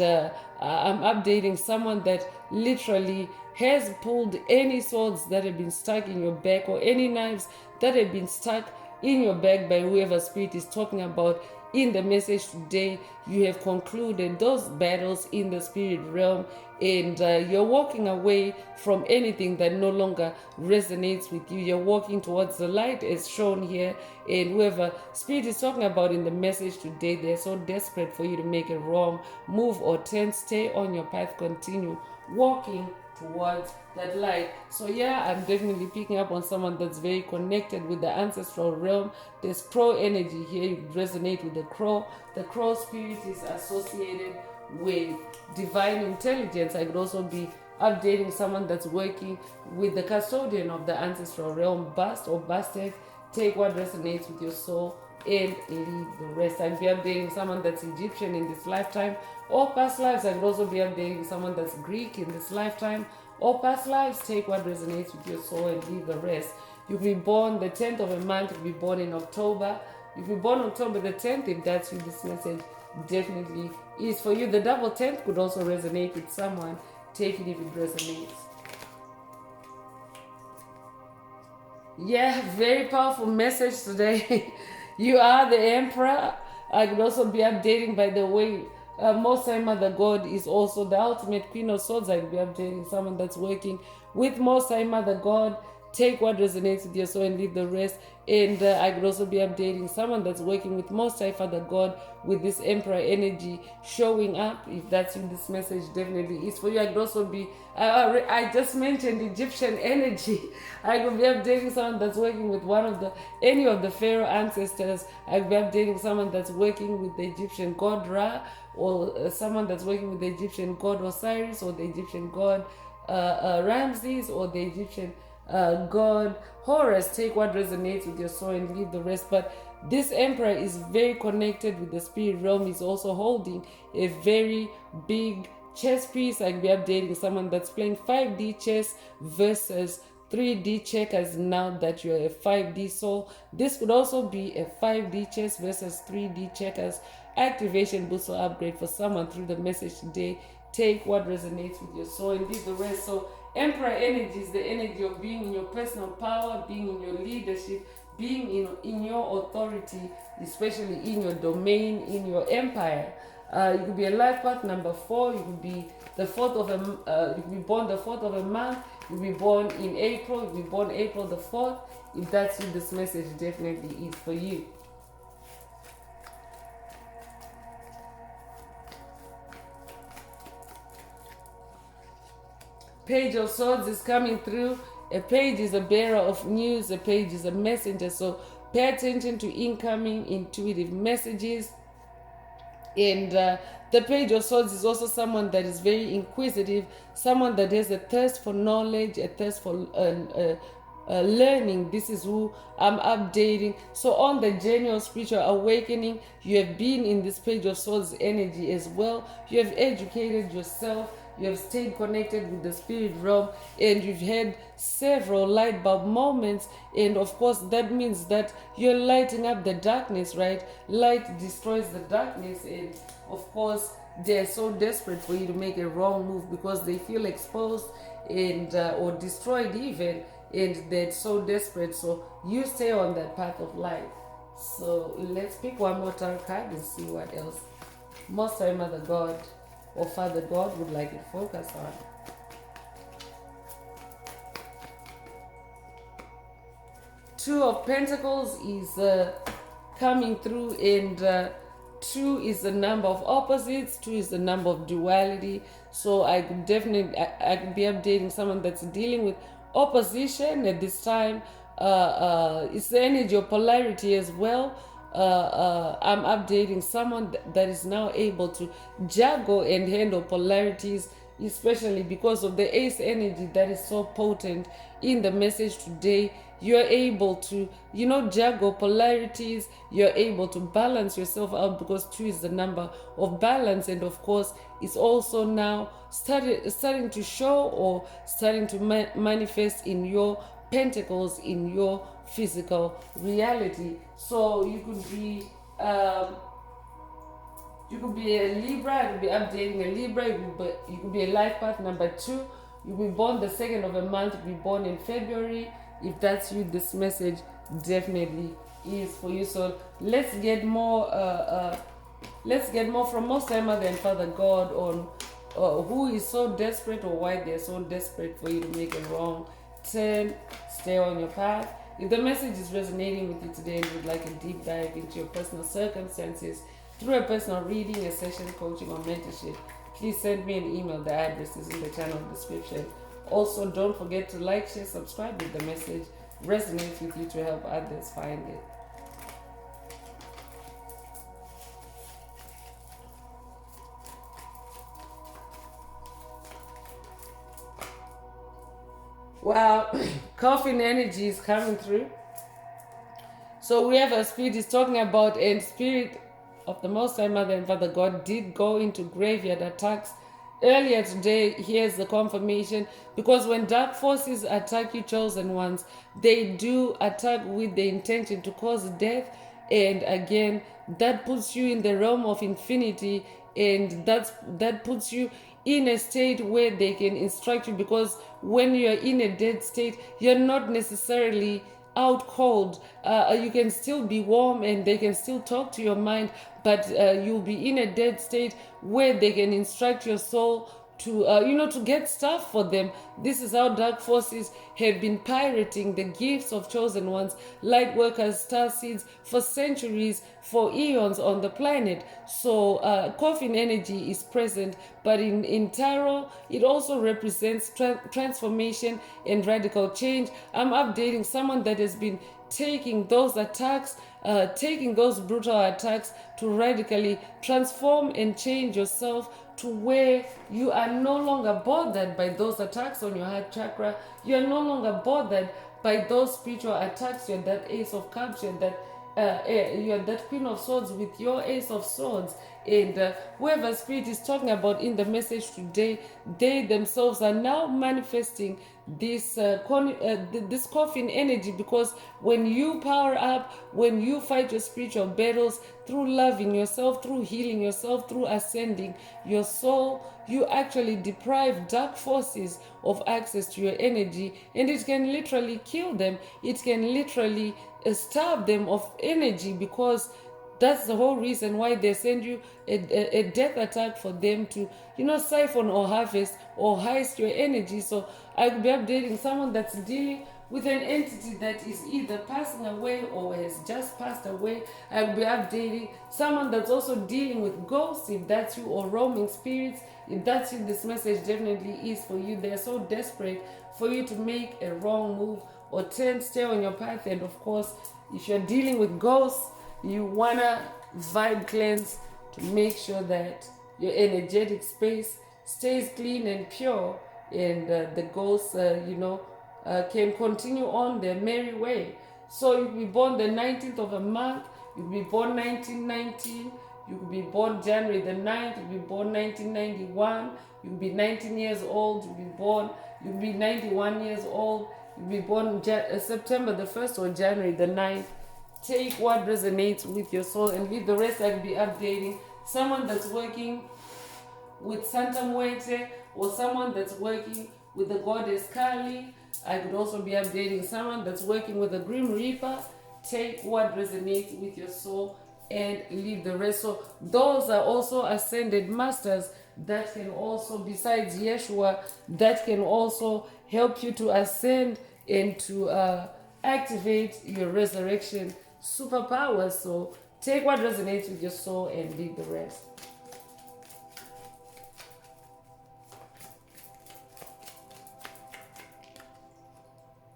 I'm updating someone that literally has pulled any swords that have been stuck in your back, or any knives that have been stuck in your back by whoever spirit is talking about in the message today. You have concluded those battles in the spirit realm, and you're walking away from anything that no longer resonates with you. You're walking towards the light as shown here, and whoever spirit is talking about in the message today, they're so desperate for you to make a wrong move or turn. Stay on your path, continue walking towards that light. So yeah, I'm definitely picking up on someone that's very connected with the ancestral realm. There's crow energy here. You resonate with the crow. The crow spirit is associated with divine intelligence. I could also be updating someone that's working with the custodian of the ancestral realm, bust or busted. Take what resonates with your soul and leave the rest. I'd be updating someone that's Egyptian in this lifetime or past lives. I'd also be updating someone that's Greek in this lifetime or past lives. Take what resonates with your soul and leave the rest. You'll be born the 10th of a month. You'll be born in October. You'll be born October the 10th. If that's you, this message definitely is for you. The double 10th could also resonate with someone. Take it if it resonates. Yeah, very powerful message today. You are the Emperor. I could also be updating, by the way, Most High Mother God is also the ultimate Queen of Swords. I could be updating someone that's working with Most High Mother God. Take what resonates with your soul and leave the rest. And I could also be updating someone that's working with Most High Father God with this Emperor energy showing up. If that's you, this message definitely is for you. I could also be, I just mentioned Egyptian energy. I could be updating someone that's working with any of the Pharaoh ancestors. I could be updating someone that's working with the Egyptian god Ra, or someone that's working with the Egyptian god Osiris, or the Egyptian god Ramses, or the Egyptian God Horus. Take what resonates with your soul and leave the rest. But this Emperor is very connected with the spirit realm. He's also holding a very big chess piece. I could be updating someone that's playing 5D chess versus 3D checkers now that you're a 5D soul. This could also be a 5D chess versus 3D checkers activation boost or upgrade for someone through the message today. Take what resonates with your soul and leave the rest. So Emperor energy is the energy of being in your personal power, being in your leadership, being in your authority, especially in your domain, in your empire. You could be a life path number 4. You could be the you could be born the 4th of a month. You could be born in April. You could be born April the 4th. If that's you, this message definitely is for you. Page of Swords is coming through. A page is a bearer of news. A page is a messenger. So pay attention to incoming intuitive messages. And the Page of Swords is also someone that is very inquisitive, someone that has a thirst for knowledge, a thirst for learning. This is who I'm updating. So on the journey of spiritual awakening, you have been in this Page of Swords energy as well. You have educated yourself. You have stayed connected with the spirit realm, and you've had several light bulb moments. And of course, that means that you're lighting up the darkness, right? Light destroys the darkness, and of course, they're so desperate for you to make a wrong move because they feel exposed and or destroyed even, and they're so desperate. So you stay on that path of light. So let's pick one more tarot card and see what else Most High Mother God or Father God would like it focus on. Two of Pentacles is coming through, and 2 is the number of opposites. 2 is the number of duality. So I could definitely, I could be updating someone that's dealing with opposition at this time. It's the energy of polarity as well. I'm updating someone that is now able to juggle and handle polarities, especially because of the ace energy that is so potent in the message today. You're able to, juggle polarities. You're able to balance yourself out because 2 is the number of balance, and of course it's also now starting to show or starting to manifest in your pentacles, in your physical reality. So you could be a Libra. I could be updating a Libra. You could be a life path number 2. You'll be born the 2nd of a month. You'll be born in February. If that's you, this message definitely is for you. So let's get more from Most High Mother and Father God on who is so desperate or why they're so desperate for you to make a wrong turn. Stay on your path. If the message is resonating with you today and you'd like a deep dive into your personal circumstances through a personal reading, a session, coaching, or mentorship, please send me an email. The address is in the channel description. Also, don't forget to like, share, subscribe if the message resonates with you to help others find it. Wow, coffin energy is coming through. So wherever spirit is talking about, and spirit of the Most High Mother and Father God did go into graveyard attacks earlier today. Here's the confirmation, because when dark forces attack you chosen ones, they do attack with the intention to cause death, and again that puts you in the realm of infinity, and that puts you in a state where they can instruct you, because when you're in a dead state, you're not necessarily out cold. You can still be warm and they can still talk to your mind, but you'll be in a dead state where they can instruct your soul to to get stuff for them. This is how dark forces have been pirating the gifts of chosen ones, light workers, star seeds, for centuries, for eons on the planet. So coffin energy is present, but in tarot it also represents transformation and radical change. I'm updating someone that has been taking those attacks, taking those brutal attacks to radically transform and change yourself to where you are no longer bothered by those attacks on your heart chakra. You are no longer bothered by those spiritual attacks. You're that Ace of Cups, you're that Queen of Swords with your Ace of Swords. And whoever spirit is talking about in the message today, they themselves are now manifesting this this coffin energy, because when you power up, when you fight your spiritual battles through loving yourself, through healing yourself, through ascending your soul, you actually deprive dark forces of access to your energy, and it can literally kill them. It can literally starve them of energy, because that's the whole reason why they send you a death attack, for them to siphon or harvest or heist your energy. So I could be updating someone that's dealing with an entity that is either passing away or has just passed away. I'll be updating someone that's also dealing with ghosts, if that's you, or roaming spirits. If that's you, this message definitely is for you. They're so desperate for you to make a wrong move or stay on your path. And of course, if you're dealing with ghosts, you wanna vibe cleanse to make sure that your energetic space stays clean and pure, and the ghosts can continue on their merry way. So you could be born the 19th of a month, you could be born 1919, you could be born January the 9th, you could be born 1991, you could be 19 years old, you could be 91 years old, you could be born September the 1st or January the 9th. Take what resonates with your soul and leave the rest. I'll be updating someone that's working with Santa Muerte, or someone that's working with the goddess Kali. I could also be updating someone that's working with the Grim Reaper. Take what resonates with your soul and leave the rest. So those are also ascended masters that can also, besides Yeshua, that can also help you to ascend and to activate your resurrection superpowers. So take what resonates with your soul and leave the rest.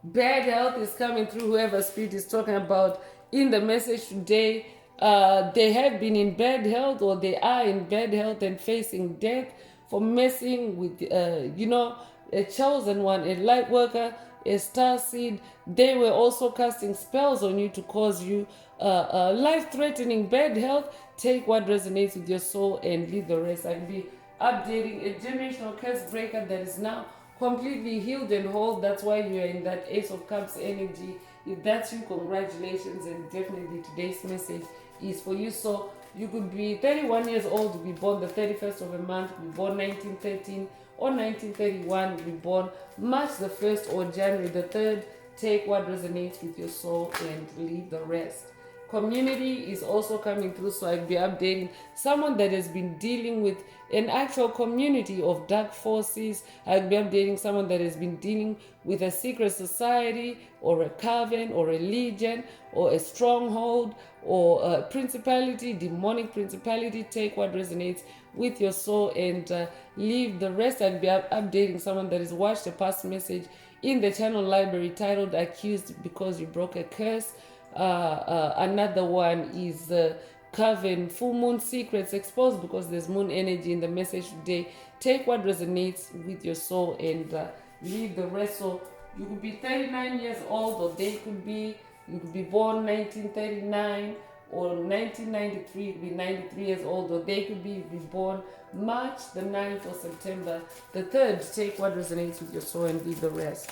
Bad health is coming through whoever spirit is talking about in the message today. They have been in bad health, or they are in bad health and facing death for messing with a chosen one, a light worker, a star seed. They were also casting spells on you to cause you life-threatening bad health. Take what resonates with your soul and leave the rest. I'll be updating a generational curse breaker that is now completely healed and whole. That's why you're in that Ace of Cups energy. If that's you, congratulations, and definitely today's message is for you. So you could be 31 years old to be born the 31st of a month, be born 1913 or 1931, be born March the 1st or January the 3rd. Take what resonates with your soul and leave the rest. Community is also coming through, so I'll be updating someone that has been dealing with an actual community of dark forces. I'll be updating someone that has been dealing with a secret society or a coven or a legion or a stronghold or a principality, demonic principality. Take what resonates with your soul and leave the rest. I'll be updating someone that has watched a past message in the channel library titled Accused Because You Broke a Curse. Another one is Coven Full Moon Secrets Exposed, because there's moon energy in the message today. Take what resonates with your soul and leave the rest. So you could be 39 years old, or they could be You could be born 1939 or 1993, you could be 93 years old, or they could be born March the 9th or September the 3rd. Take what resonates with your soul and leave the rest.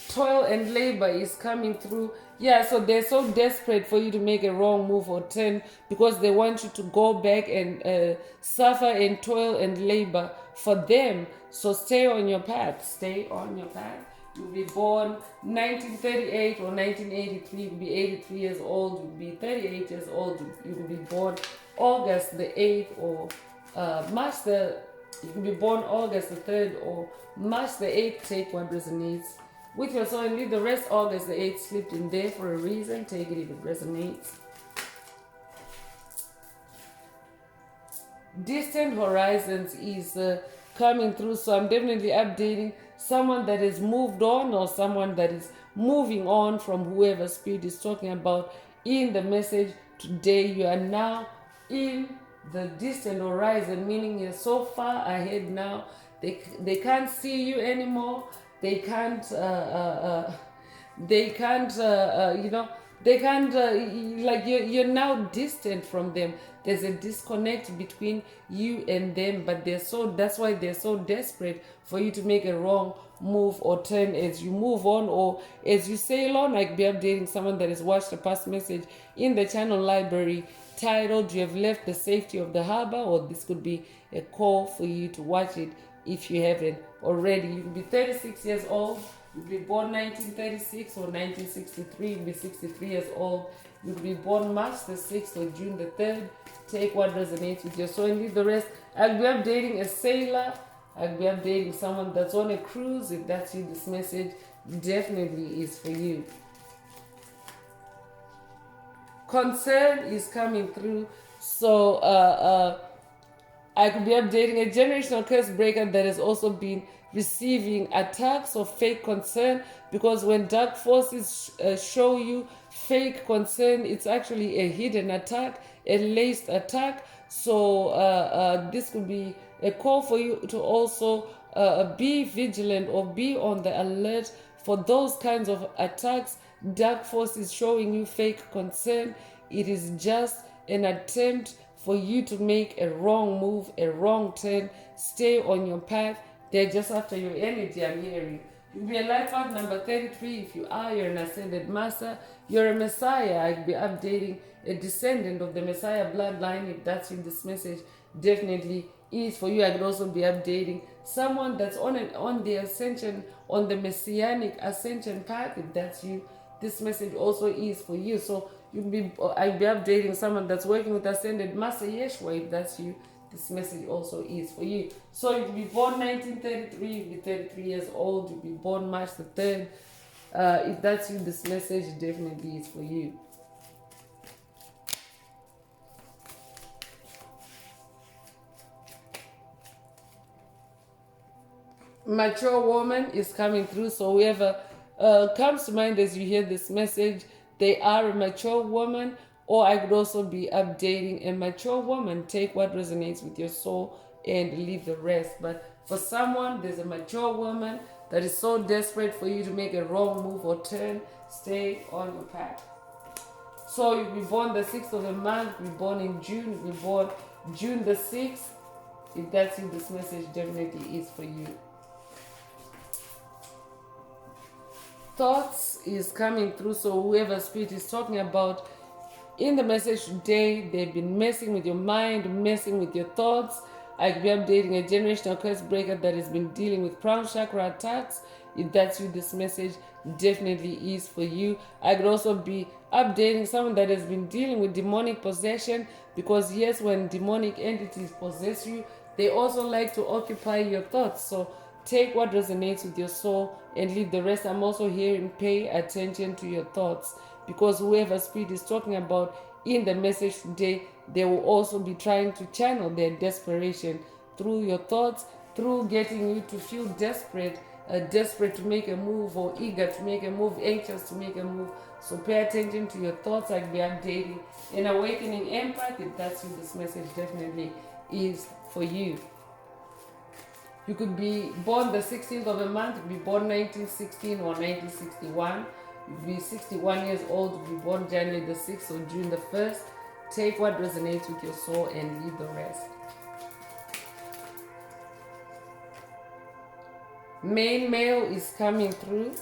Toil and labor is coming through. Yeah, so they're so desperate for you to make a wrong move or turn because they want you to go back and suffer and toil and labor for them. So stay on your path. Stay on your path. You'll be born 1938 or 1983. You'll be 83 years old. You'll be 38 years old. You will be born August the 8th or March the... You can be born August the 3rd or March the 8th. Take what resonates with your soul and leave the rest. August the 8th slipped in there for a reason. Take it if it resonates. Distant horizons is coming through, so I'm definitely updating someone that is moved on or someone that is moving on from whoever spirit is talking about in the message today. You are now in the distant horizon, meaning you're so far ahead now. They can't see you anymore. They can't like you're now distant from them. There's a disconnect between you and them, but that's why they're so desperate for you to make a wrong move or turn as you move on or as you sail on. Like, be updating someone that has watched a past message in the channel library titled "You Have Left the Safety of the Harbor," or this could be a call for you to watch it if you haven't already. You could be 36 years old. You could be born 1936 or 1963. You could be 63 years old. You could be born March the 6th or June the 3rd. Take what resonates with your soul and leave the rest. I'll be updating a sailor. I'll be updating someone that's on a cruise. If that's you, this message definitely is for you. Concern is coming through. So I could be updating a generational curse breaker that has also been receiving attacks of fake concern, because when dark forces show you fake concern, it's actually a hidden attack, a laced attack. So this could be a call for you to also be vigilant or be on the alert for those kinds of attacks. Dark forces showing you fake concern, it is just an attempt for you to make a wrong move, a wrong turn. Stay on your path. They're just after your energy, I'm hearing. You'll be a life path number 33. If you are, you're an ascended master. You're a messiah. I'll be updating a descendant of the messiah bloodline. If that's you, this message definitely is for you. I could also be updating someone that's on the ascension, on the messianic ascension path. If that's you, this message also is for you. So I'll be updating someone that's working with ascended master Yeshua. If that's you, this message also is for you. So you'll be born 1933, you'll be 33 years old, you'll be born March the 3rd. If that's you, this message definitely is for you. Mature woman is coming through. So whoever comes to mind as you hear this message, they are a mature woman. Or I could also be updating a mature woman. Take what resonates with your soul and leave the rest. But for someone, there's a mature woman that is so desperate for you to make a wrong move or turn. Stay on your path. So you'll be born the 6th of the month. You'll be born in June. You'll be born June the 6th. If that's you, this message definitely is for you. Thoughts is coming through. So whoever spirit is talking about in the message today, they've been messing with your mind, messing with your thoughts. I could be updating a generational curse breaker that has been dealing with crown chakra attacks. If that's you, this message definitely is for you. I could also be updating someone that has been dealing with demonic possession, because yes, when demonic entities possess you, they also like to occupy your thoughts. So take what resonates with your soul and leave the rest. I'm also hearing pay attention to your thoughts, because whoever spirit is talking about in the message today, they will also be trying to channel their desperation through your thoughts, through getting you to feel desperate, desperate to make a move, or eager to make a move, anxious to make a move. So pay attention to your thoughts. I'll be updating an awakening empath. If that's you, this message definitely is for you. You could be born the 16th of a month, you could be born 1916 or 1961. You could be 61 years old, you could be born January the 6th or June the 1st. Take what resonates with your soul and leave the rest. Main male is coming through.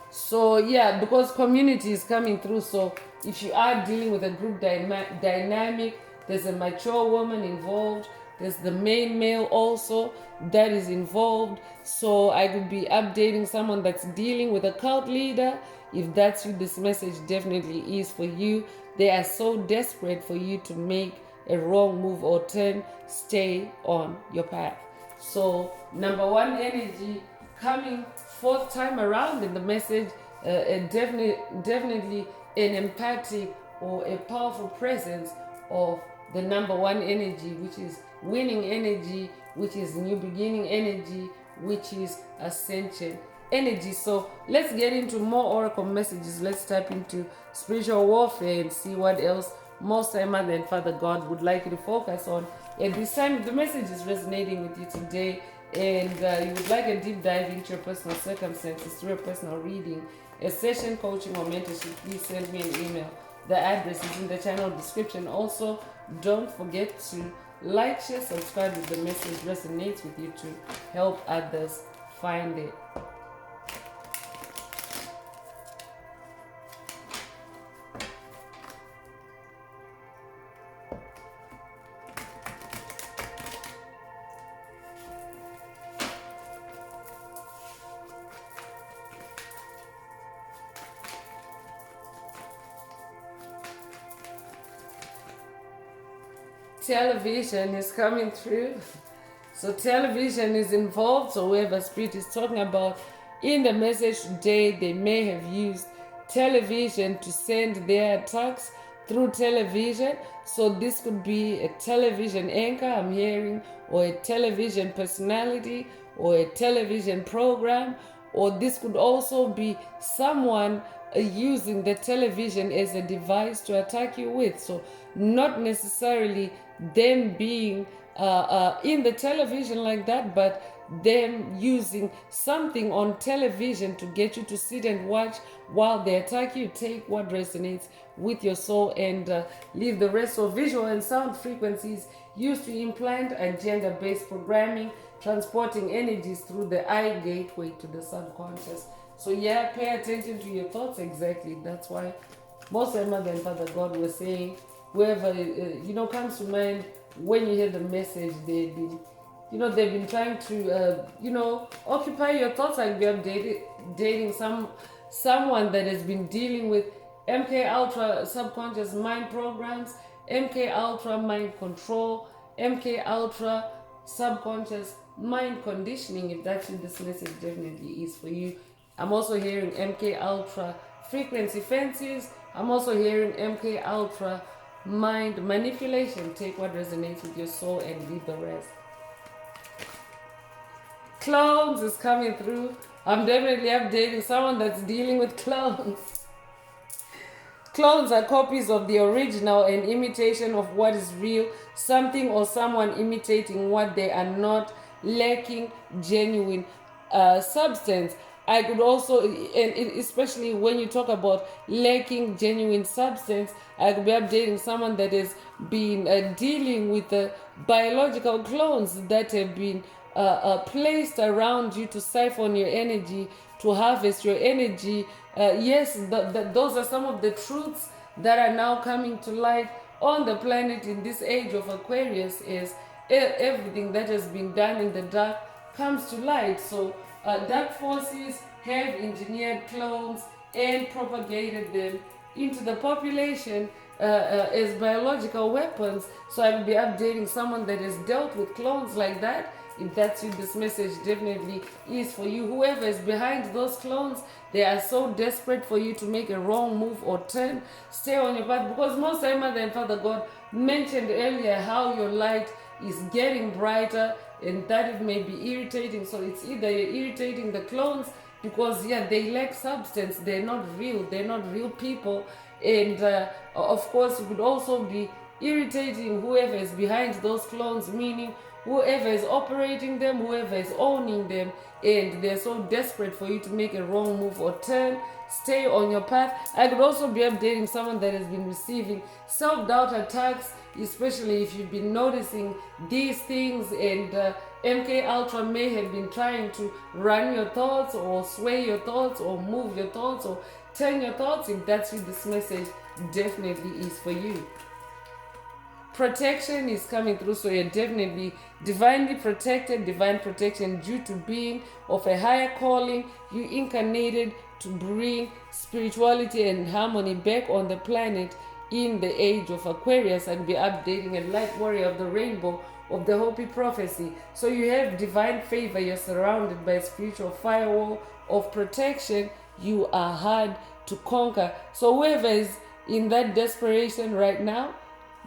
So yeah, because community is coming through. So if you are dealing with a group dynamic, there's a mature woman involved. There's the main male also that is involved. So I could be updating someone that's dealing with a cult leader. If that's you, this message definitely is for you. They are so desperate for you to make a wrong move or turn. Stay on your path. So number one energy coming fourth time around in the message, definitely an empathic or a powerful presence of the number one energy, which is winning energy, which is new beginning energy, which is ascension energy. So let's get into more oracle messages. Let's tap into spiritual warfare and see what else Most High Mother and Father God would like you to focus on. At this time, the message is resonating with you today, and you would like a deep dive into your personal circumstances through a personal reading, a session, coaching, or mentorship, please send me an email. The address is in the channel description. Also, don't forget to like, share, subscribe if the message resonates with you to help others find it. Television is coming through. So television is involved. So whoever spirit is talking about in the message today, they may have used television to send their attacks through television. So this could be a television anchor I'm hearing, or a television personality, or a television program, or this could also be someone using the television as a device to attack you with. So not necessarily them being in the television like that, but them using something on television to get you to sit and watch while they attack you. Take what resonates with your soul and leave the rest. So visual and sound frequencies used to implant agenda-based programming, transporting energies through the eye gateway to the subconscious. So yeah, pay attention to your thoughts. Exactly. That's why most of Mother and Father God were saying, whoever comes to mind when you hear the message, they've been trying to occupy your thoughts, like we are dating someone that has been dealing with MK Ultra subconscious mind programs, MK Ultra mind control, MK Ultra subconscious mind conditioning. If that's what this message definitely is for you. I'm also hearing MK Ultra frequency fences. I'm also hearing MK Ultra mind manipulation. Take what resonates with your soul and leave the rest. Clones is coming through. I'm definitely updating someone that's dealing with clones. Clones are copies of the original and imitation of what is real, something or someone imitating what they are not, lacking genuine substance. I could also, and especially when you talk about lacking genuine substance, I could be updating someone that has been dealing with biological clones that have been placed around you to siphon your energy, to harvest your energy. Yes, those are some of the truths that are now coming to light on the planet in this age of Aquarius. Is everything that has been done in the dark comes to light. So dark forces have engineered clones and propagated them into the population as biological weapons. So I will be updating someone that has dealt with clones like that. If that's you, this message definitely is for you. Whoever is behind those clones, they are so desperate for you to make a wrong move or turn. Stay on your path, because Most High Mother and Father God mentioned earlier how your light is getting brighter and that it may be irritating. So it's either you're irritating the clones because they lack substance, they're not real people, and of course you could also be irritating whoever is behind those clones, meaning whoever is operating them, whoever is owning them, and they're so desperate for you to make a wrong move or turn. Stay on your path. I could also be updating someone that has been receiving self-doubt attacks, especially if you've been noticing these things, and MK Ultra may have been trying to run your thoughts or sway your thoughts or move your thoughts or turn your thoughts. If that's you, this message definitely is for you. Protection is coming through, so you're definitely divinely protected. Divine protection due to being of a higher calling. You incarnated to bring spirituality and harmony back on the planet in the age of Aquarius, and be updating a light warrior of the rainbow of the Hopi prophecy. So you have divine favor. You're surrounded by a spiritual firewall of protection. You are hard to conquer. So whoever is in that desperation right now,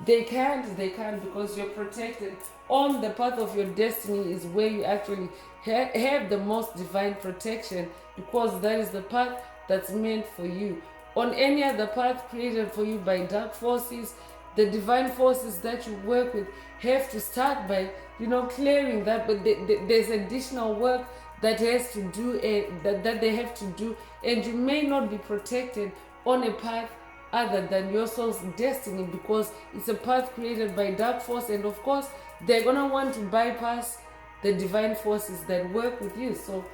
they can't because you're protected. On the path of your destiny is where you actually have the most divine protection, because that is the path that's meant for you. On any other path created for you by dark forces, the divine forces that you work with have to start by, clearing that, but there's additional work that has to do, that they have to do, and you may not be protected on a path other than your soul's destiny, because it's a path created by dark force, and of course they're gonna want to bypass the divine forces that work with you. So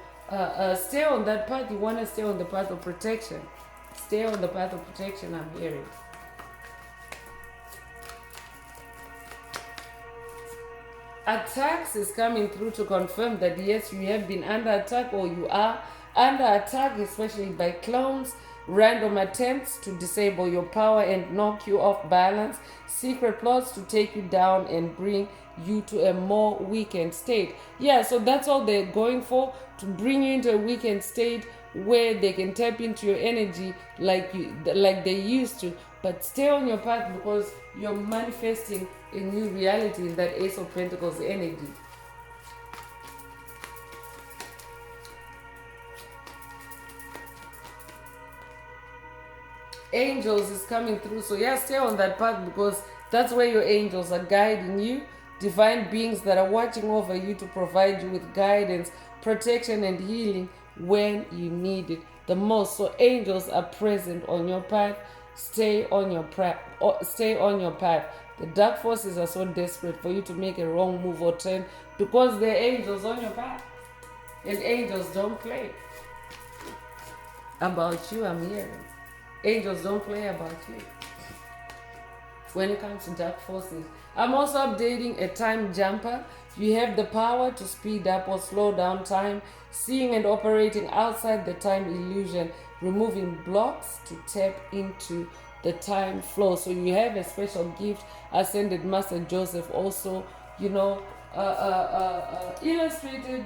stay on that path. You want to stay on the path of protection. Stay on the path of protection, I'm hearing. Attacks is coming through to confirm that yes, you have been under attack, or you are under attack, especially by clones. Random attempts to disable your power and knock you off balance. Secret plots to take you down and bring you to a more weakened state. Yeah, so that's all they're going for, to bring you into a weakened state where they can tap into your energy like they used to. But stay on your path, because you're manifesting a new reality in that Ace of Pentacles energy. Angels is coming through, so yeah, stay on that path, because that's where your angels are guiding you. Divine beings that are watching over you to provide you with guidance, protection, and healing when you need it the most. So angels are present on your path. Stay on your path. Stay on your path. The dark forces are so desperate for you to make a wrong move or turn, because they're angels on your path, and angels don't play about you. I'm hearing angels don't play about you when it comes to dark forces. I'm also updating a time jumper. You have the power to speed up or slow down time, seeing and operating outside the time illusion, removing blocks to tap into the time flow. So you have a special gift. Ascended Master Joseph also, illustrated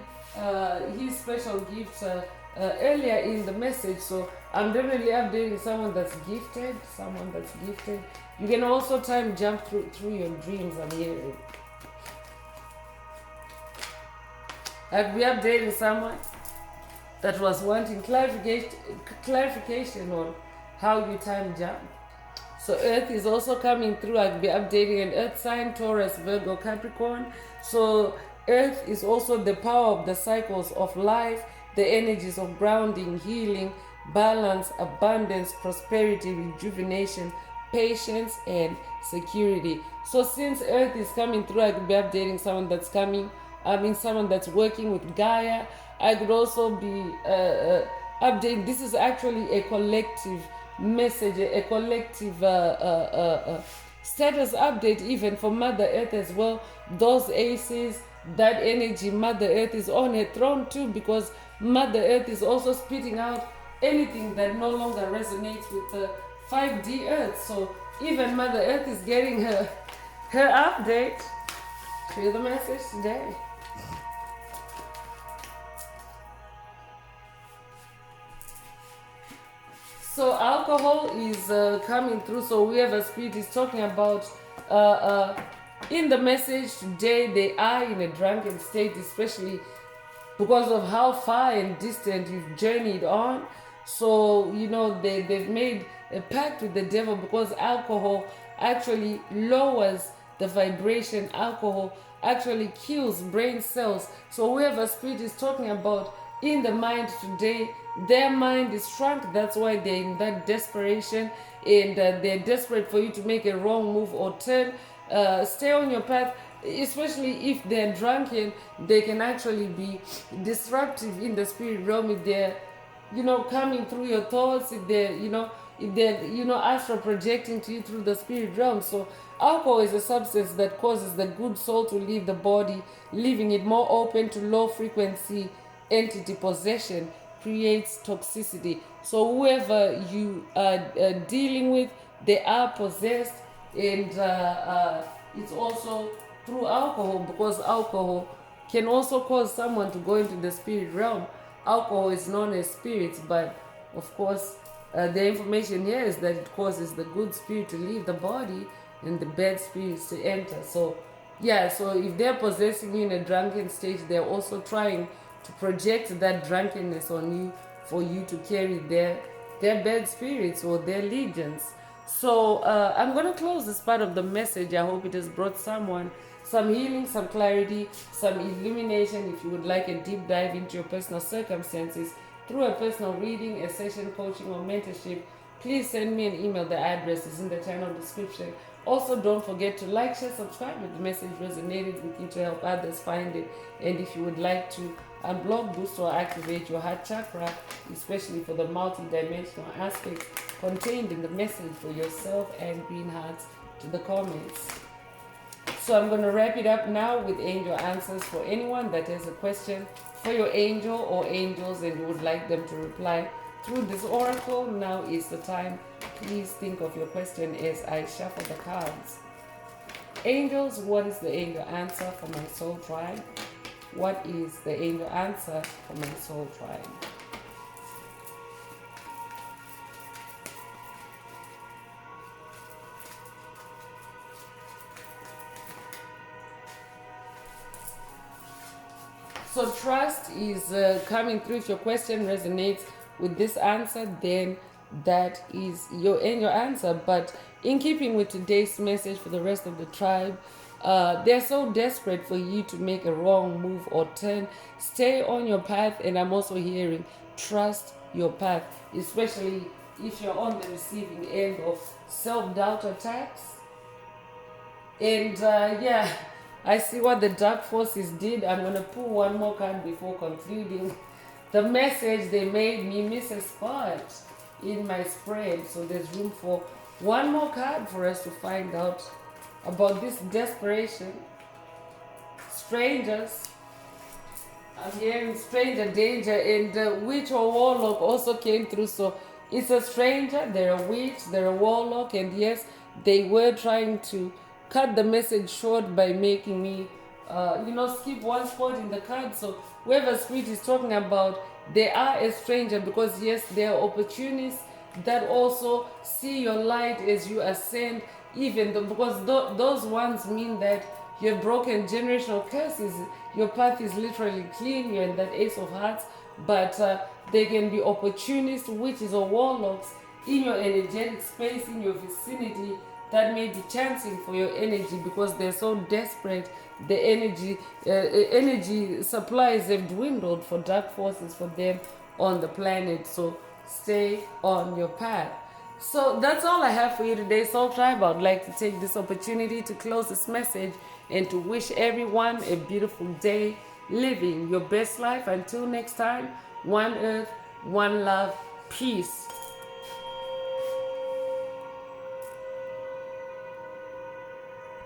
his special gifts earlier in the message. So I'm definitely updating someone that's gifted. You can also time jump through your dreams, I'm hearing. I'll be updating someone that was wanting clarification on how you time jump. So Earth is also coming through. I'll be updating an Earth sign, Taurus, Virgo, Capricorn. So Earth is also the power of the cycles of life, the energies of grounding, healing, balance, abundance, prosperity, rejuvenation, patience, and security. So since Earth is coming through, I could be updating someone that's someone that's working with Gaia. I could also be updating. This is actually a collective message, a collective status update, even for Mother Earth as well. Those aces, that energy, Mother Earth is on her throne too, because Mother Earth is also spitting out anything that no longer resonates with the 5D Earth. So even Mother Earth is getting her update. Feel the message today. So alcohol is coming through. So whoever spirit is talking about in the message today, they are in a drunken state, especially because of how far and distant you've journeyed on. So, they've made a pact with the devil, because alcohol actually lowers the vibration. Alcohol actually kills brain cells. So whoever spirit is talking about in the mind today, their mind is shrunk. That's why they're in that desperation, and they're desperate for you to make a wrong move or turn. Stay on your path, especially if they're drunken. They can actually be disruptive in the spirit realm if they're, coming through your thoughts, if they're, astral projecting to you through the spirit realm. So alcohol is a substance that causes the good soul to leave the body, leaving it more open to low frequency entity possession, creates toxicity. So whoever you are dealing with, they are possessed, and it's also through alcohol, because alcohol can also cause someone to go into the spirit realm. Alcohol is known as spirits, but of course the information here is that it causes the good spirit to leave the body and the bad spirits to enter. So so if they're possessing you in a drunken stage, they're also trying to project that drunkenness on you for you to carry their bad spirits or their legions. So I'm going to close this part of the message. I hope it has brought someone some healing, some clarity, some illumination. If you would like a deep dive into your personal circumstances through a personal reading, a session, coaching, or mentorship, please send me an email. The address is in the channel description. Also, don't forget to like, share, subscribe if the message resonated with you to help others find it. And if you would like to unblock, boost, or activate your heart chakra, especially for the multi-dimensional aspects contained in the message for yourself and green hearts, to the comments. So I'm going to wrap it up now with angel answers for anyone that has a question for your angel or angels and you would like them to reply through this oracle. Now is the time. Please think of your question as I shuffle the cards. Angels, what is the angel answer for my soul tribe? What is the angel answer for my soul tribe? So trust is coming through. If your question resonates with this answer, then that is your angel answer. But in keeping with today's message for the rest of the tribe, they're so desperate for you to make a wrong move or turn. Stay on your path, and I'm also hearing trust your path, especially if you're on the receiving end of self-doubt attacks. And I see what the dark forces did. I'm going to pull one more card before concluding the message. They made me miss a spot in my spread, so there's room for one more card for us to find out about this desperation. Strangers. I'm hearing stranger danger, and witch or warlock also came through. So it's a stranger, they're a witch, they're a warlock, and yes, they were trying to cut the message short by making me skip one spot in the card. So whoever spirit is talking about, they are a stranger, because yes, they are opportunists that also see your light as you ascend, even though, because those ones mean that you have broken generational curses. Your path is literally clean. You're in that Ace of Hearts, but they can be opportunists, witches or warlocks in your energetic space, in your vicinity, that may be chancing for your energy because they're so desperate. The energy supplies have dwindled for dark forces for them on the planet. So stay on your path. So that's all I have for you today, Soul Tribe. I would like to take this opportunity to close this message and to wish everyone a beautiful day, living your best life. Until next time, one earth, one love, peace.